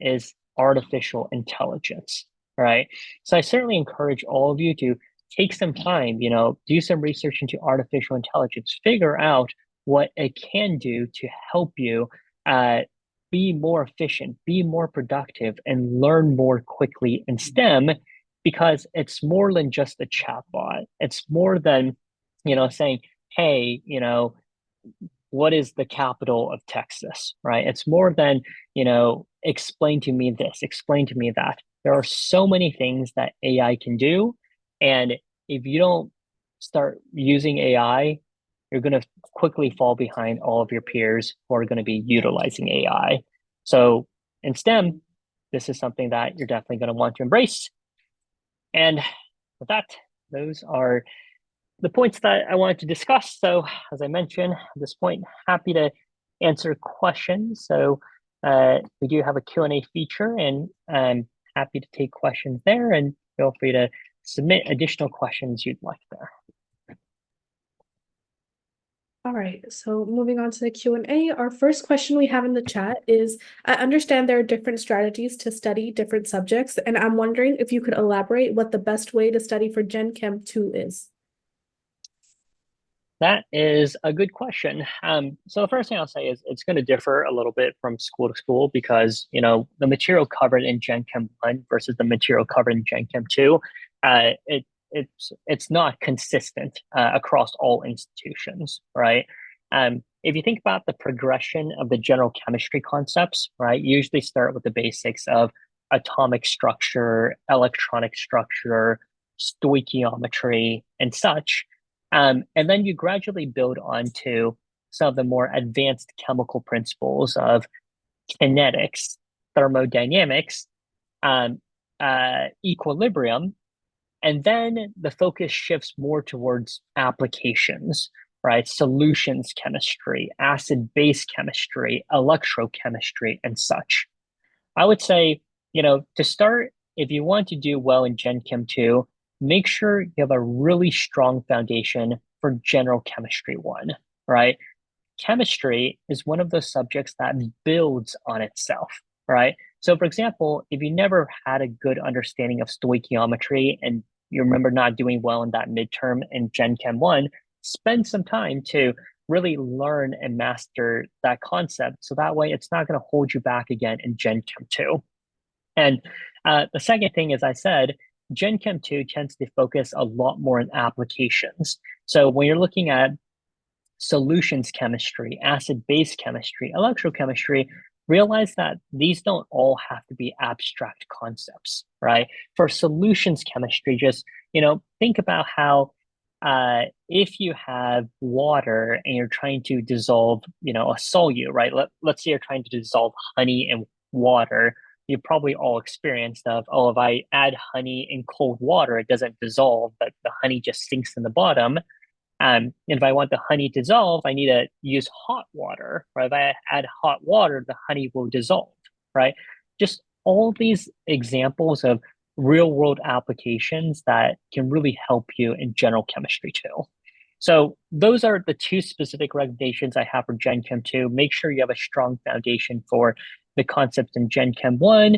is artificial intelligence, right? So I certainly encourage all of you to take some time, do some research into artificial intelligence, figure out what it can do to help you be more efficient, be more productive, and learn more quickly in STEM. because it's more than just a chatbot. It's more than, saying, hey, what is the capital of Texas, right? It's more than, explain to me this, explain to me that. There are so many things that AI can do. And if you don't start using AI, you're going to quickly fall behind all of your peers who are going to be utilizing AI. So in STEM, this is something that you're definitely going to want to embrace. And with that, those are the points that I wanted to discuss. So as I mentioned, at this point, happy to answer questions. So we do have a Q&A feature, and I'm happy to take questions there, and feel free to submit additional questions you'd like there. All right, so moving on to the Q&A, our first question we have in the chat is, I understand there are different strategies to study different subjects, and I'm wondering if you could elaborate what the best way to study for Gen Chem 2 is. That is a good question. So the first thing I'll say is it's going to differ a little bit from school to school because, the material covered in Gen Chem 1 versus the material covered in Gen Chem 2, it's not consistent across all institutions, right? If you think about the progression of the general chemistry concepts, right, you usually start with the basics of atomic structure, electronic structure, stoichiometry, and such. And then you gradually build onto some of the more advanced chemical principles of kinetics, thermodynamics, equilibrium, and then the focus shifts more towards applications, right? Solutions chemistry, acid-base chemistry, electrochemistry, and such. I would say, to start, if you want to do well in Gen Chem 2, make sure you have a really strong foundation for general chemistry 1, right? Chemistry is one of those subjects that builds on itself, right? So, for example, if you never had a good understanding of stoichiometry and you remember not doing well in that midterm in Gen Chem 1, spend some time to really learn and master that concept. So that way it's not going to hold you back again in Gen Chem 2. And the second thing, as I said, Gen Chem 2 tends to focus a lot more on applications. So when you're looking at solutions chemistry, acid-base chemistry, electrochemistry, realize that these don't all have to be abstract concepts, right? For solutions chemistry, just, think about how if you have water and you're trying to dissolve, a solute, right? Let's say you're trying to dissolve honey in water. You've probably all experienced of, if I add honey in cold water, it doesn't dissolve, but the honey just sinks in the bottom. And if I want the honey to dissolve, I need to use hot water, right? If I add hot water, the honey will dissolve, right? Just all these examples of real world applications that can really help you in general chemistry too. So those are the two specific recommendations I have for Gen Chem 2. Make sure you have a strong foundation for the concepts in Gen Chem 1.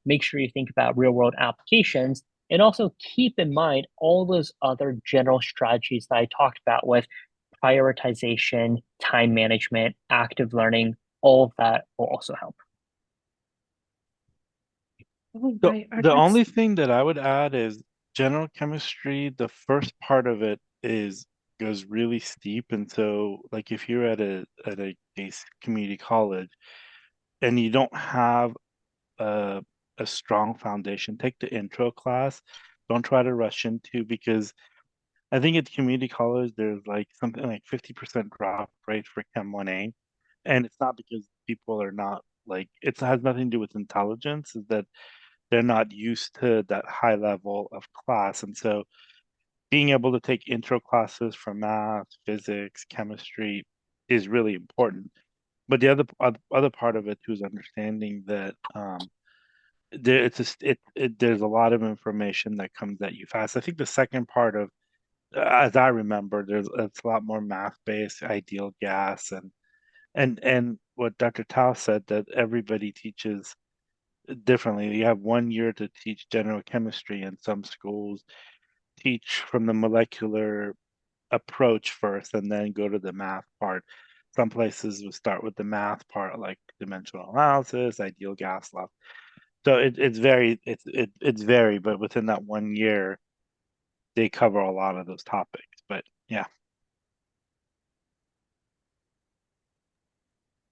Make sure you think about real world applications. And also keep in mind all those other general strategies that I talked about with prioritization, time management, active learning, all of that will also help. The only thing that I would add is general chemistry, the first part of it goes really steep. And so like if you're at a community college and you don't have a strong foundation, take the intro class. Don't try to rush into, because I think at community college there's like something like 50% drop rate for Chem 1A. And it's not because people are not like, it has nothing to do with intelligence, is that they're not used to that high level of class. And so being able to take intro classes for math, physics, chemistry is really important. But the other part of it too is understanding that there's a lot of information that comes at you fast. I think the second part of, as I remember, it's a lot more math based, ideal gas, and what Dr. Tao said, that everybody teaches differently. You have 1 year to teach general chemistry, and some schools teach from the molecular approach first and then go to the math part. Some places will start with the math part, like dimensional analysis, ideal gas law. So it's very, but within that 1 year, they cover a lot of those topics. But yeah.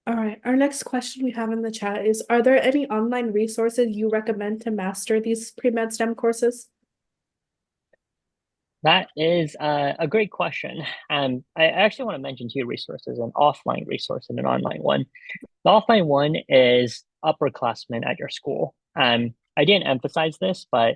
All right, our next question we have in the chat is, are there any online resources you recommend to master these pre-med STEM courses? That is a great question. I actually want to mention two resources, an offline resource and an online one. The offline one is upperclassmen at your school. I didn't emphasize this, but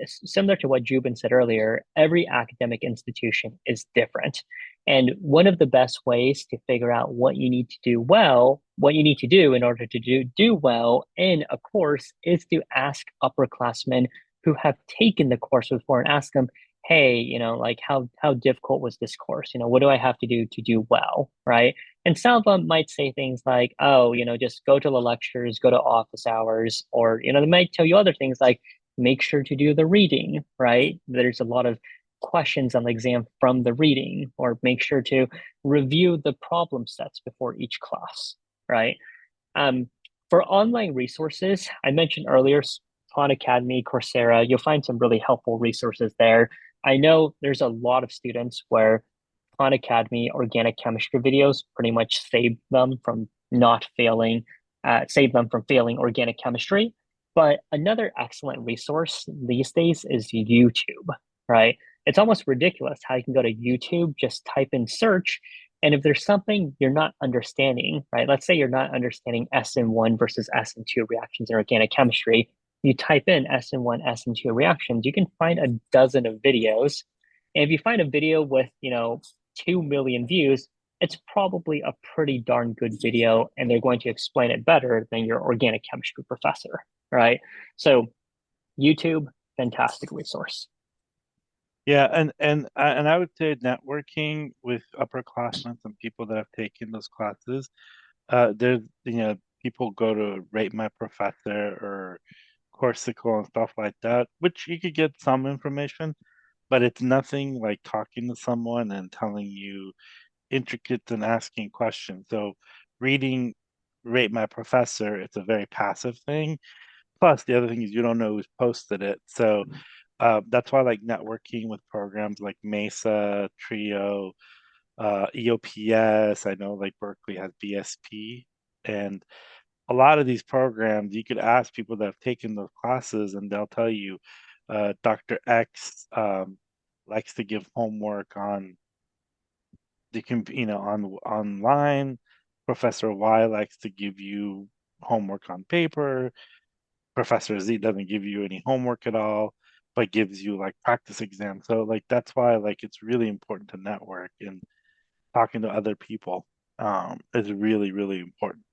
similar to what Jubin said earlier, every academic institution is different. And one of the best ways to figure out what you need to do well, what you need to do in order to do well in a course is to ask upperclassmen who have taken the course before and ask them, hey, like how difficult was this course? What do I have to do well, right? And some of them might say things like, oh, just go to the lectures, go to office hours, or, they might tell you other things like make sure to do the reading, right? There's a lot of questions on the exam from the reading, or make sure to review the problem sets before each class, right? For online resources, I mentioned earlier, Khan Academy, Coursera, you'll find some really helpful resources there. I know there's a lot of students where Khan Academy organic chemistry videos pretty much save them from failing organic chemistry. But another excellent resource these days is YouTube, right? It's almost ridiculous how you can go to YouTube, just type in search, and if there's something you're not understanding, right? Let's say you're not understanding SN1 versus SN2 reactions in organic chemistry. You type in SN1, SN2 reactions, you can find a dozen of videos. And if you find a video with, 2 million views, it's probably a pretty darn good video, and they're going to explain it better than your organic chemistry professor, right? So YouTube, fantastic resource. Yeah, and I would say networking with upperclassmen and people that have taken those classes. There's people go to Rate My Professor or Corsical and stuff like that, which you could get some information, but it's nothing like talking to someone and telling you intricate and asking questions. So reading Rate My Professor, it's a very passive thing. Plus, the other thing is you don't know who's posted it. So that's why like networking with programs like Mesa, Trio, EOPS. I know like Berkeley has BSP, and a lot of these programs you could ask people that have taken those classes, and they'll tell you, Dr. X likes to give homework on on online. Professor Y likes to give you homework on paper. Professor Z doesn't give you any homework at all, but gives you like practice exams. So like that's why like it's really important to network, and talking to other people is really, really important.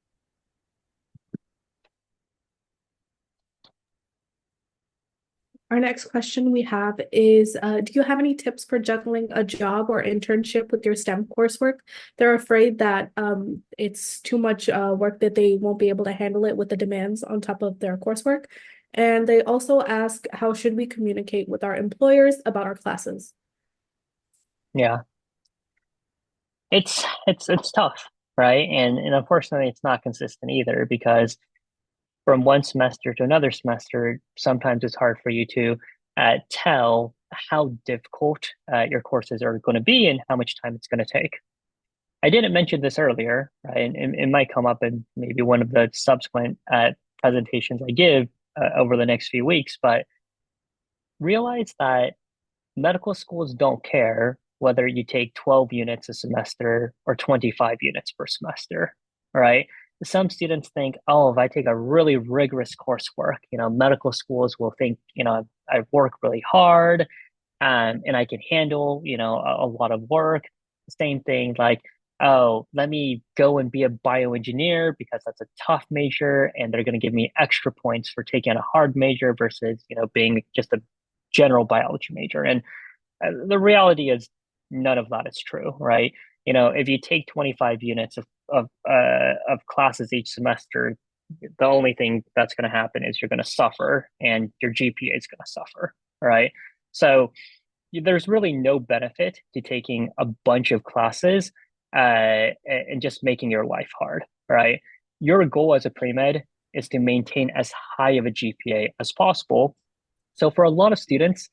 Our next question we have is, do you have any tips for juggling a job or internship with your STEM coursework? They're afraid that it's too much work, that they won't be able to handle it with the demands on top of their coursework. And they also ask, how should we communicate with our employers about our classes? Yeah. It's tough, right? And unfortunately it's not consistent either, because from one semester to another semester, sometimes it's hard for you to tell how difficult your courses are going to be and how much time it's going to take. I didn't mention this earlier, right? And it might come up in maybe one of the subsequent presentations I give over the next few weeks, but realize that medical schools don't care whether you take 12 units a semester or 25 units per semester, right? Some students think, oh, if I take a really rigorous coursework, medical schools will think, I work really hard, and I can handle, a lot of work. Same thing, like, oh, let me go and be a bioengineer because that's a tough major, and they're going to give me extra points for taking a hard major versus, being just a general biology major. And the reality is none of that is true, right? If you take 25 units of classes each semester, the only thing that's going to happen is you're going to suffer, and your GPA is going to suffer, right? So there's really no benefit to taking a bunch of classes and just making your life hard, right? Your goal as a pre-med is to maintain as high of a GPA as possible. So for a lot of students,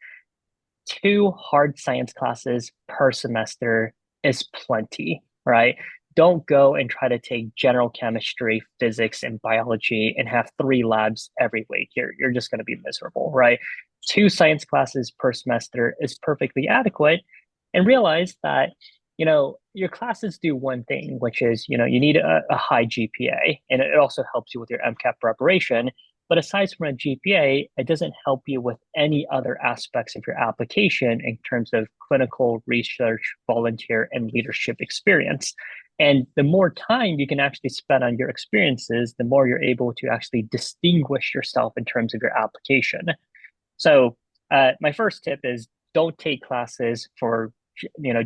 2 hard science classes per semester is plenty, right? Don't go and try to take general chemistry, physics, and biology and have 3 labs every week. You're just going to be miserable, right? 2 science classes per semester is perfectly adequate. And realize that, your classes do one thing, which is, you need a high GPA, and it also helps you with your MCAT preparation. But aside from a GPA, it doesn't help you with any other aspects of your application in terms of clinical research, volunteer, and leadership experience. And the more time you can actually spend on your experiences, the more you're able to actually distinguish yourself in terms of your application. So my first tip is don't take classes for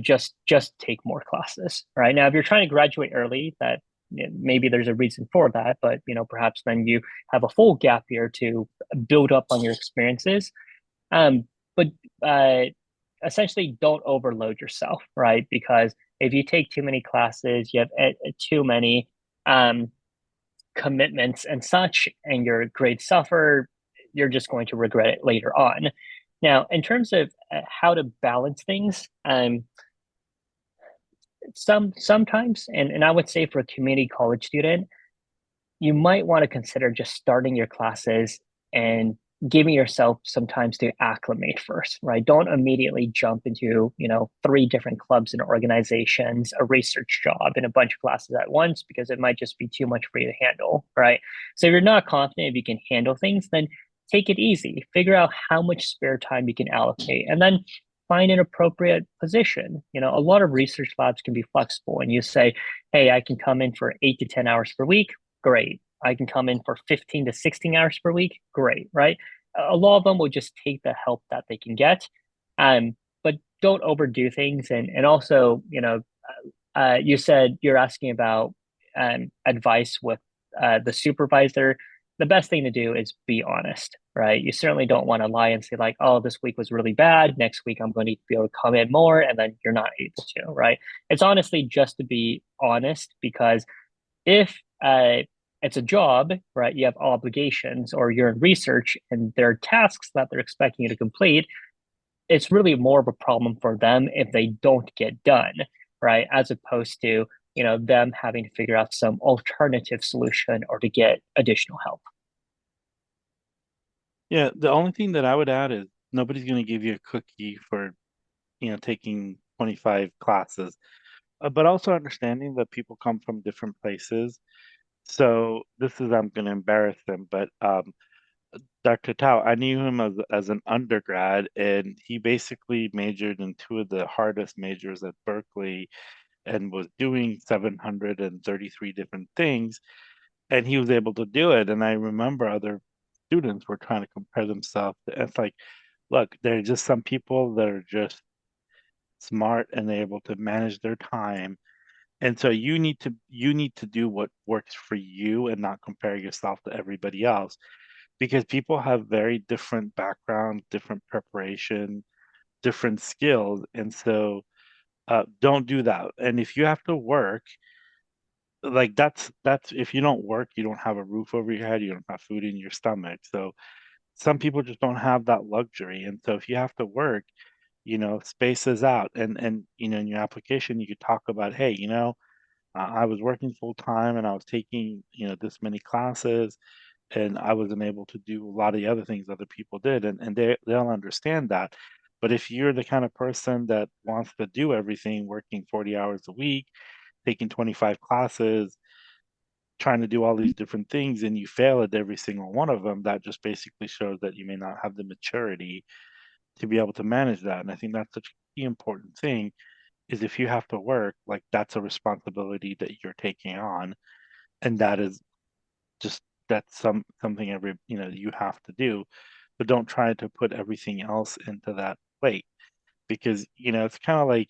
just take more classes. Right now, if you're trying to graduate early, that maybe there's a reason for that, but perhaps then you have a full gap year to build up on your experiences. But essentially, don't overload yourself, right? Because if you take too many classes, you have too many commitments and such, and your grades suffer, you're just going to regret it later on. Now, in terms of how to balance things, sometimes, and I would say for a community college student, you might want to consider just starting your classes and giving yourself some time to acclimate first, right? Don't immediately jump into, 3 different clubs and organizations, a research job, and a bunch of classes at once, because it might just be too much for you to handle, right? So if you're not confident if you can handle things, then take it easy. Figure out how much spare time you can allocate, and then find an appropriate position. A lot of research labs can be flexible, and you say, hey, I can come in for 8 to 10 hours per week. Great. I can come in for 15 to 16 hours per week. Great, right? A lot of them will just take the help that they can get. But don't overdo things. And also, you said you're asking about advice with the supervisor. The best thing to do is be honest, right? You certainly don't want to lie and say like, oh, this week was really bad. Next week, I'm going to be able to come in more. And then you're not able to, right? It's honestly just to be honest, because if it's a job, right? You have obligations, or you're in research and there are tasks that they're expecting you to complete. It's really more of a problem for them if they don't get done, right? As opposed to, them having to figure out some alternative solution or to get additional help. Yeah, the only thing that I would add is nobody's going to give you a cookie for, taking 25 classes, but also understanding that people come from different places. So I'm going to embarrass them, but Dr. Tao, I knew him as an undergrad, and he basically majored in 2 of the hardest majors at Berkeley and was doing 733 different things, and he was able to do it. And I remember other students were trying to compare themselves. It's like, look, there are just some people that are just smart and they're able to manage their time. And so you need to do what works for you and not compare yourself to everybody else, because people have very different backgrounds, different preparation, different skills. And so don't do that. And if you have to work, like that's if you don't work, you don't have a roof over your head, you don't have food in your stomach. So some people just don't have that luxury. And so if you have to work, space is out. And in your application, you could talk about, hey, I was working full time and I was taking, this many classes, and I wasn't able to do a lot of the other things other people did. And they'll understand that. But if you're the kind of person that wants to do everything, working 40 hours a week, taking 25 classes, trying to do all these different things, and you fail at every single one of them, that just basically shows that you may not have the maturity to be able to manage that. And I think that's such a key important thing, is if you have to work, like that's a responsibility that you're taking on. And that is just that's something you have to do. But don't try to put everything else into that plate, because it's kind of like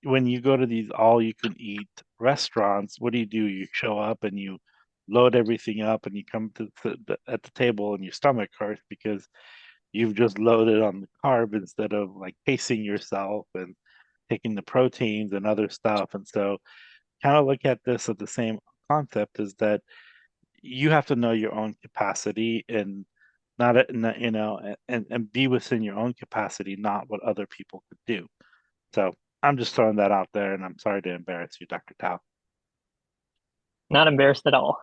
when you go to these all you can eat restaurants. What do? You show up and you load everything up, and you come to at the table and your stomach hurts because you've just loaded on the carb instead of like pacing yourself and taking the proteins and other stuff. And so kind of look at this at the same concept, is that you have to know your own capacity and not and be within your own capacity, not what other people could do. So I'm just throwing that out there, and I'm sorry to embarrass you, Dr. Tao. Not embarrassed at all.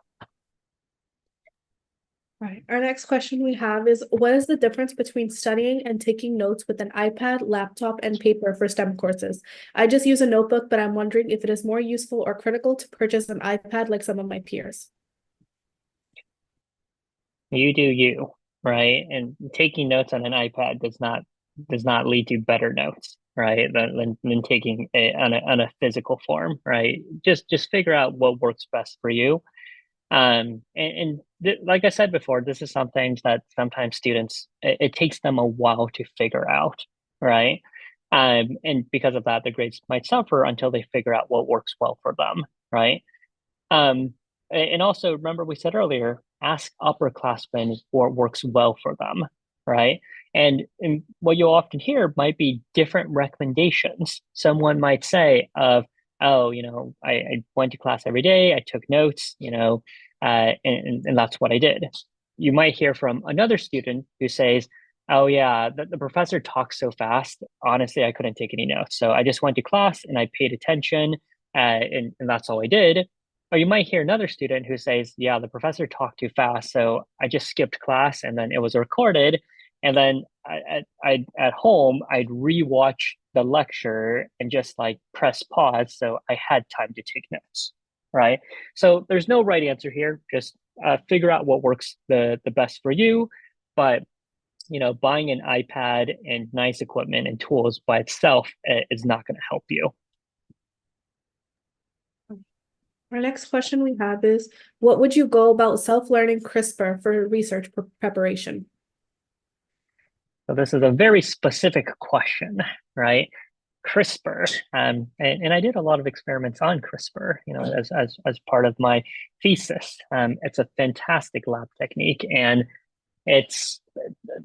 Right. Our next question we have is, what is the difference between studying and taking notes with an iPad, laptop, and paper for STEM courses? I just use a notebook, but I'm wondering if it is more useful or critical to purchase an iPad like some of my peers. You do you, right? And taking notes on an iPad does not lead to better notes, right? Than taking it on a physical form, right? Just figure out what works best for you. Like I said before, this is something that sometimes students, it takes them a while to figure out, right? And because of that, the grades might suffer until they figure out what works well for them, right? Um, and also remember we said earlier, ask upperclassmen what works well for them, right? And what you'll often hear might be different recommendations. Someone might say of, oh, I went to class every day, I took notes, and that's what I did. You might hear from another student who says, oh yeah, the professor talks so fast. Honestly, I couldn't take any notes. So I just went to class and I paid attention, and that's all I did. Or you might hear another student who says, yeah, the professor talked too fast, so I just skipped class and then it was recorded. And then I at home, I'd rewatch the lecture and just like press pause so I had time to take notes, right? So there's no right answer here. Just figure out what works the best for you. But buying an iPad and nice equipment and tools by itself is not going to help you. Our next question we have is, what would you go about self-learning CRISPR for research preparation? So this is a very specific question, right? CRISPR, and I did a lot of experiments on CRISPR, as part of my thesis. It's a fantastic lab technique, and it's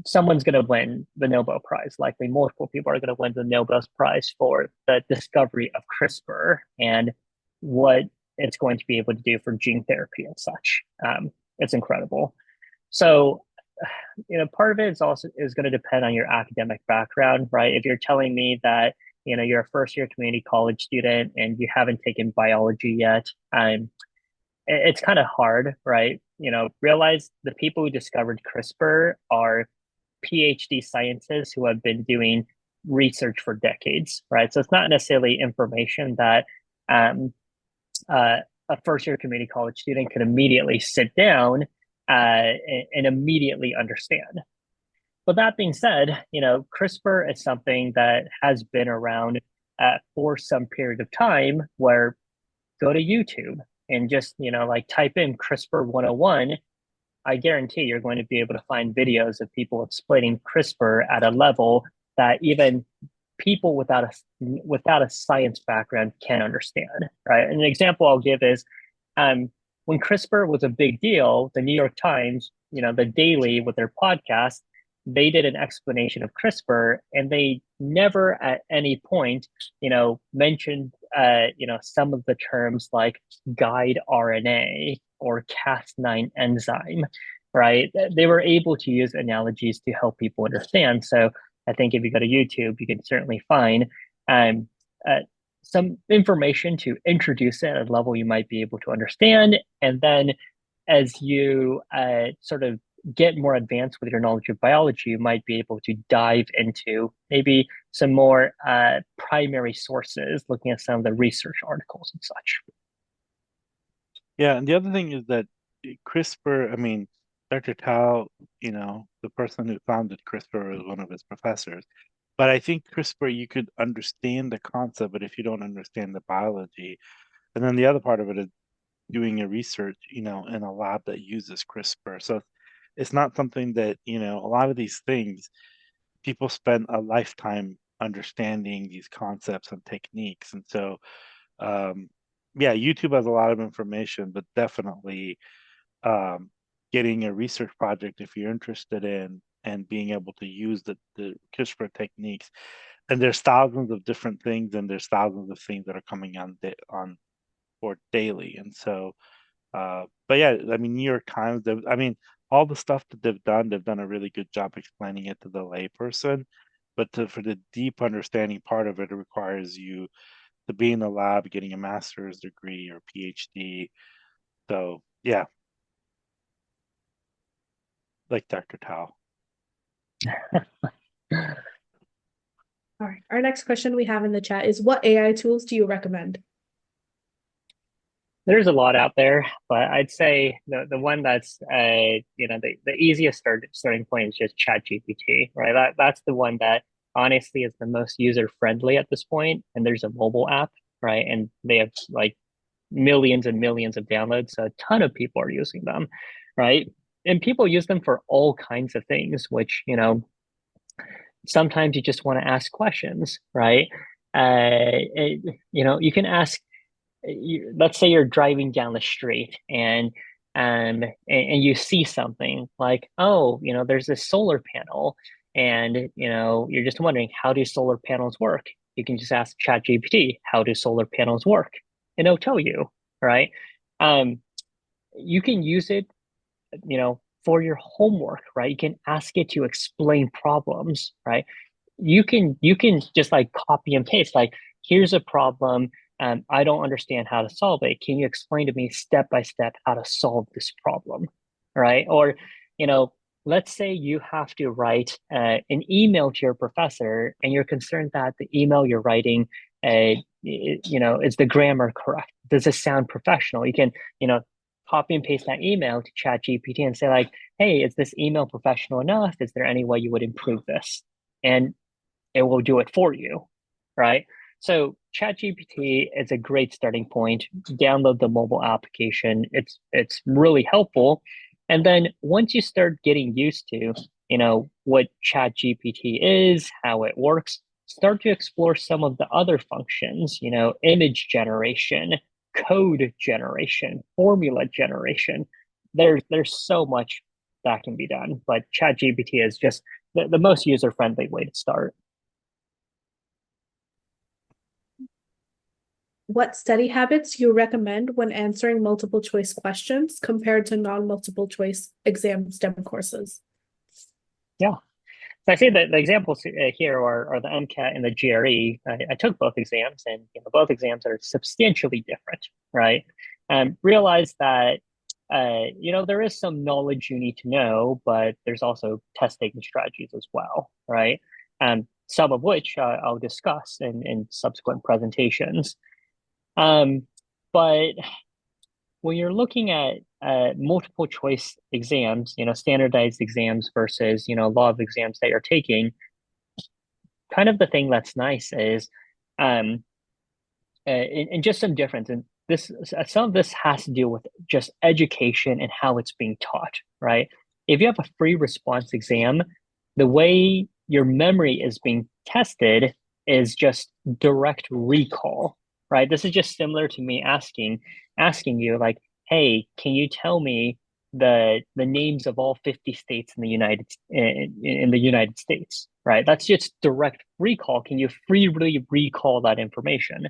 someone's going to win the Nobel Prize. Likely, multiple people are going to win the Nobel Prize for the discovery of CRISPR and what it's going to be able to do for gene therapy and such. It's incredible. So, part of it is going to depend on your academic background, right? If you're telling me that you're a first year community college student and you haven't taken biology yet, it's kind of hard, right? Realize the people who discovered CRISPR are PhD scientists who have been doing research for decades, right? So it's not necessarily information that a first year community college student can immediately sit down and immediately understand. But that being said, CRISPR is something that has been around for some period of time, where go to YouTube and just, type in CRISPR 101. I guarantee you're going to be able to find videos of people explaining CRISPR at a level that even people without a science background can understand, right? And an example I'll give is when CRISPR was a big deal, the New York Times, the Daily with their podcast, they did an explanation of CRISPR, and they never at any point, mentioned, some of the terms like guide RNA or Cas9 enzyme, right? They were able to use analogies to help people understand. So I think if you go to YouTube, you can certainly find some information to introduce it at a level you might be able to understand. And then as you sort of get more advanced with your knowledge of biology, you might be able to dive into maybe some more primary sources, looking at some of the research articles and such. Yeah, and the other thing is that CRISPR, I mean, Dr. Tao, the person who founded CRISPR was one of his professors. But I think CRISPR, you could understand the concept, but if you don't understand the biology, and then the other part of it is doing a research, in a lab that uses CRISPR. So it's not something that, a lot of these things, people spend a lifetime understanding these concepts and techniques. And so, yeah, YouTube has a lot of information, but definitely um, getting a research project if you're interested in and being able to use the CRISPR techniques. And there's thousands of different things, and there's thousands of things that are coming on board daily. And so But yeah, I mean, New York Times, I mean, all the stuff that they've done a really good job explaining it to the layperson. But for the deep understanding part of it, it requires you to be in the lab, getting a master's degree or PhD. So yeah, like Dr. Tao. All right. Our next question we have in the chat is, what AI tools do you recommend? There's a lot out there, but I'd say the one that's the easiest starting point is just ChatGPT, right? That's the one that honestly is the most user friendly at this point. And there's a mobile app, right? And they have like millions and millions of downloads, so a ton of people are using them, right? And people use them for all kinds of things, which sometimes you just want to ask questions, right? You can ask let's say you're driving down the street and you see something like, oh, there's this solar panel, and you're just wondering, how do solar panels work? You can just ask ChatGPT, how do solar panels work? And it'll tell you, right? You can use it, for your homework, right? You can ask it to explain problems, right? You can just like copy and paste, like, here's a problem, I don't understand how to solve it, can you explain to me step by step how to solve this problem, right? Or let's say you have to write an email to your professor, and you're concerned that the email you're writing is the grammar correct, does it sound professional? You can copy and paste that email to ChatGPT and say, like, hey, is this email professional enough? Is there any way you would improve this? And it will do it for you, right? So ChatGPT is a great starting point. Download the mobile application. It's really helpful. And then once you start getting used to, what ChatGPT is, how it works, start to explore some of the other functions, image generation, code generation, formula generation. There's so much that can be done, but ChatGPT is just the most user-friendly way to start. What study habits do you recommend when answering multiple choice questions compared to non-multiple choice exam STEM courses? Yeah. So I say that the examples here are the MCAT and the GRE. I took both exams, and both exams are substantially different, right? Realize that there is some knowledge you need to know, but there's also testing strategies as well, right? Some of which I'll discuss in subsequent presentations. But when you're looking at multiple choice exams, standardized exams versus, law of exams that you're taking, kind of the thing that's nice is, and just some difference. And some of this has to do with just education and how it's being taught, right? If you have a free response exam, the way your memory is being tested is just direct recall, right? This is just similar to me asking you, like, hey, can you tell me the names of all 50 states in the United States, right? That's just direct recall. Can you freely recall that information?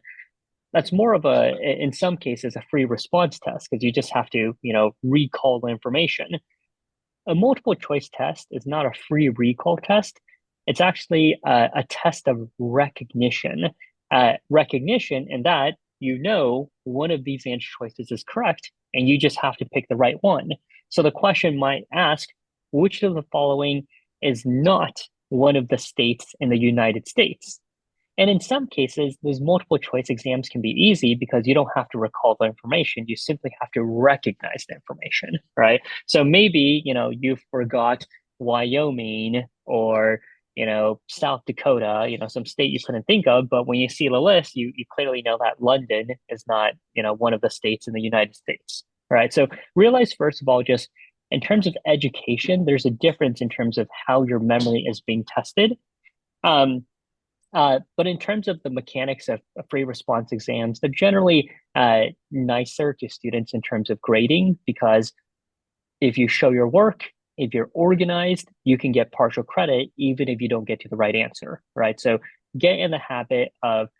That's more of in some cases, a free response test, because you just have to, recall the information. A multiple choice test is not a free recall test. It's actually a test of recognition. Recognition in that one of these answer choices is correct, and you just have to pick the right one. So the question might ask, which of the following is not one of the states in the United States? And in some cases, those multiple choice exams can be easy because you don't have to recall the information. You simply have to recognize the information, right? So maybe, you forgot Wyoming or, South Dakota, some state you couldn't think of, but when you see the list, you clearly know that London is not, one of the states in the United States, right? So realize, first of all, just in terms of education, there's a difference in terms of how your memory is being tested. But in terms of the mechanics of free response exams, they're generally nicer to students in terms of grading, because if you show your work, if you're organized, you can get partial credit even if you don't get to the right answer, right? So get in the habit of,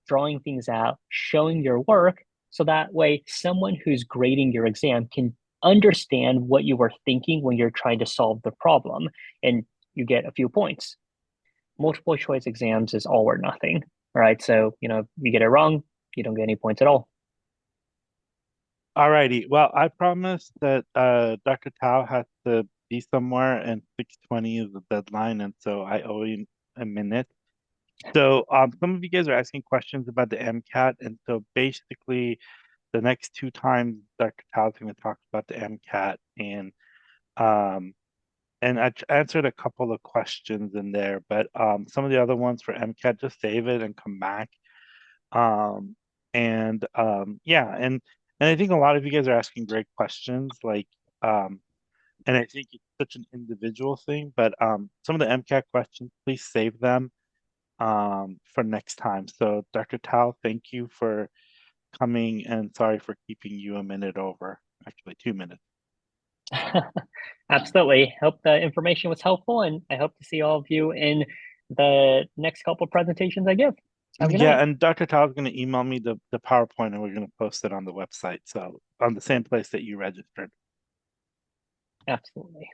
drawing things out, showing your work, So that way, someone who's grading your exam can understand what you were thinking when you're trying to solve the problem, and you get a few points. Multiple choice exams is all or nothing, right? So, if you get it wrong, you don't get any points at all. Alrighty. Well, I promised that Dr. Tao has to be somewhere, and 6:20 is the deadline, and so I owe him a minute. So some of you guys are asking questions about the MCAT, and so basically the next two times Dr. Tao is going to talk about the MCAT, and I answered a couple of questions in there, but some of the other ones for MCAT, just save it and come back. Yeah, and I think a lot of you guys are asking great questions, like and I think it's such an individual thing, but some of the MCAT questions, please save them for next time. So Dr. Tao, thank you for coming, and sorry for keeping you a minute over, actually 2 minutes. Absolutely. Hope the information was helpful, and I hope to see all of you in the next couple of presentations I give. Have a good Yeah, night. and Dr. Tao is going to email me the PowerPoint, and we're going to post it on the website, so on the same place that you registered. Absolutely.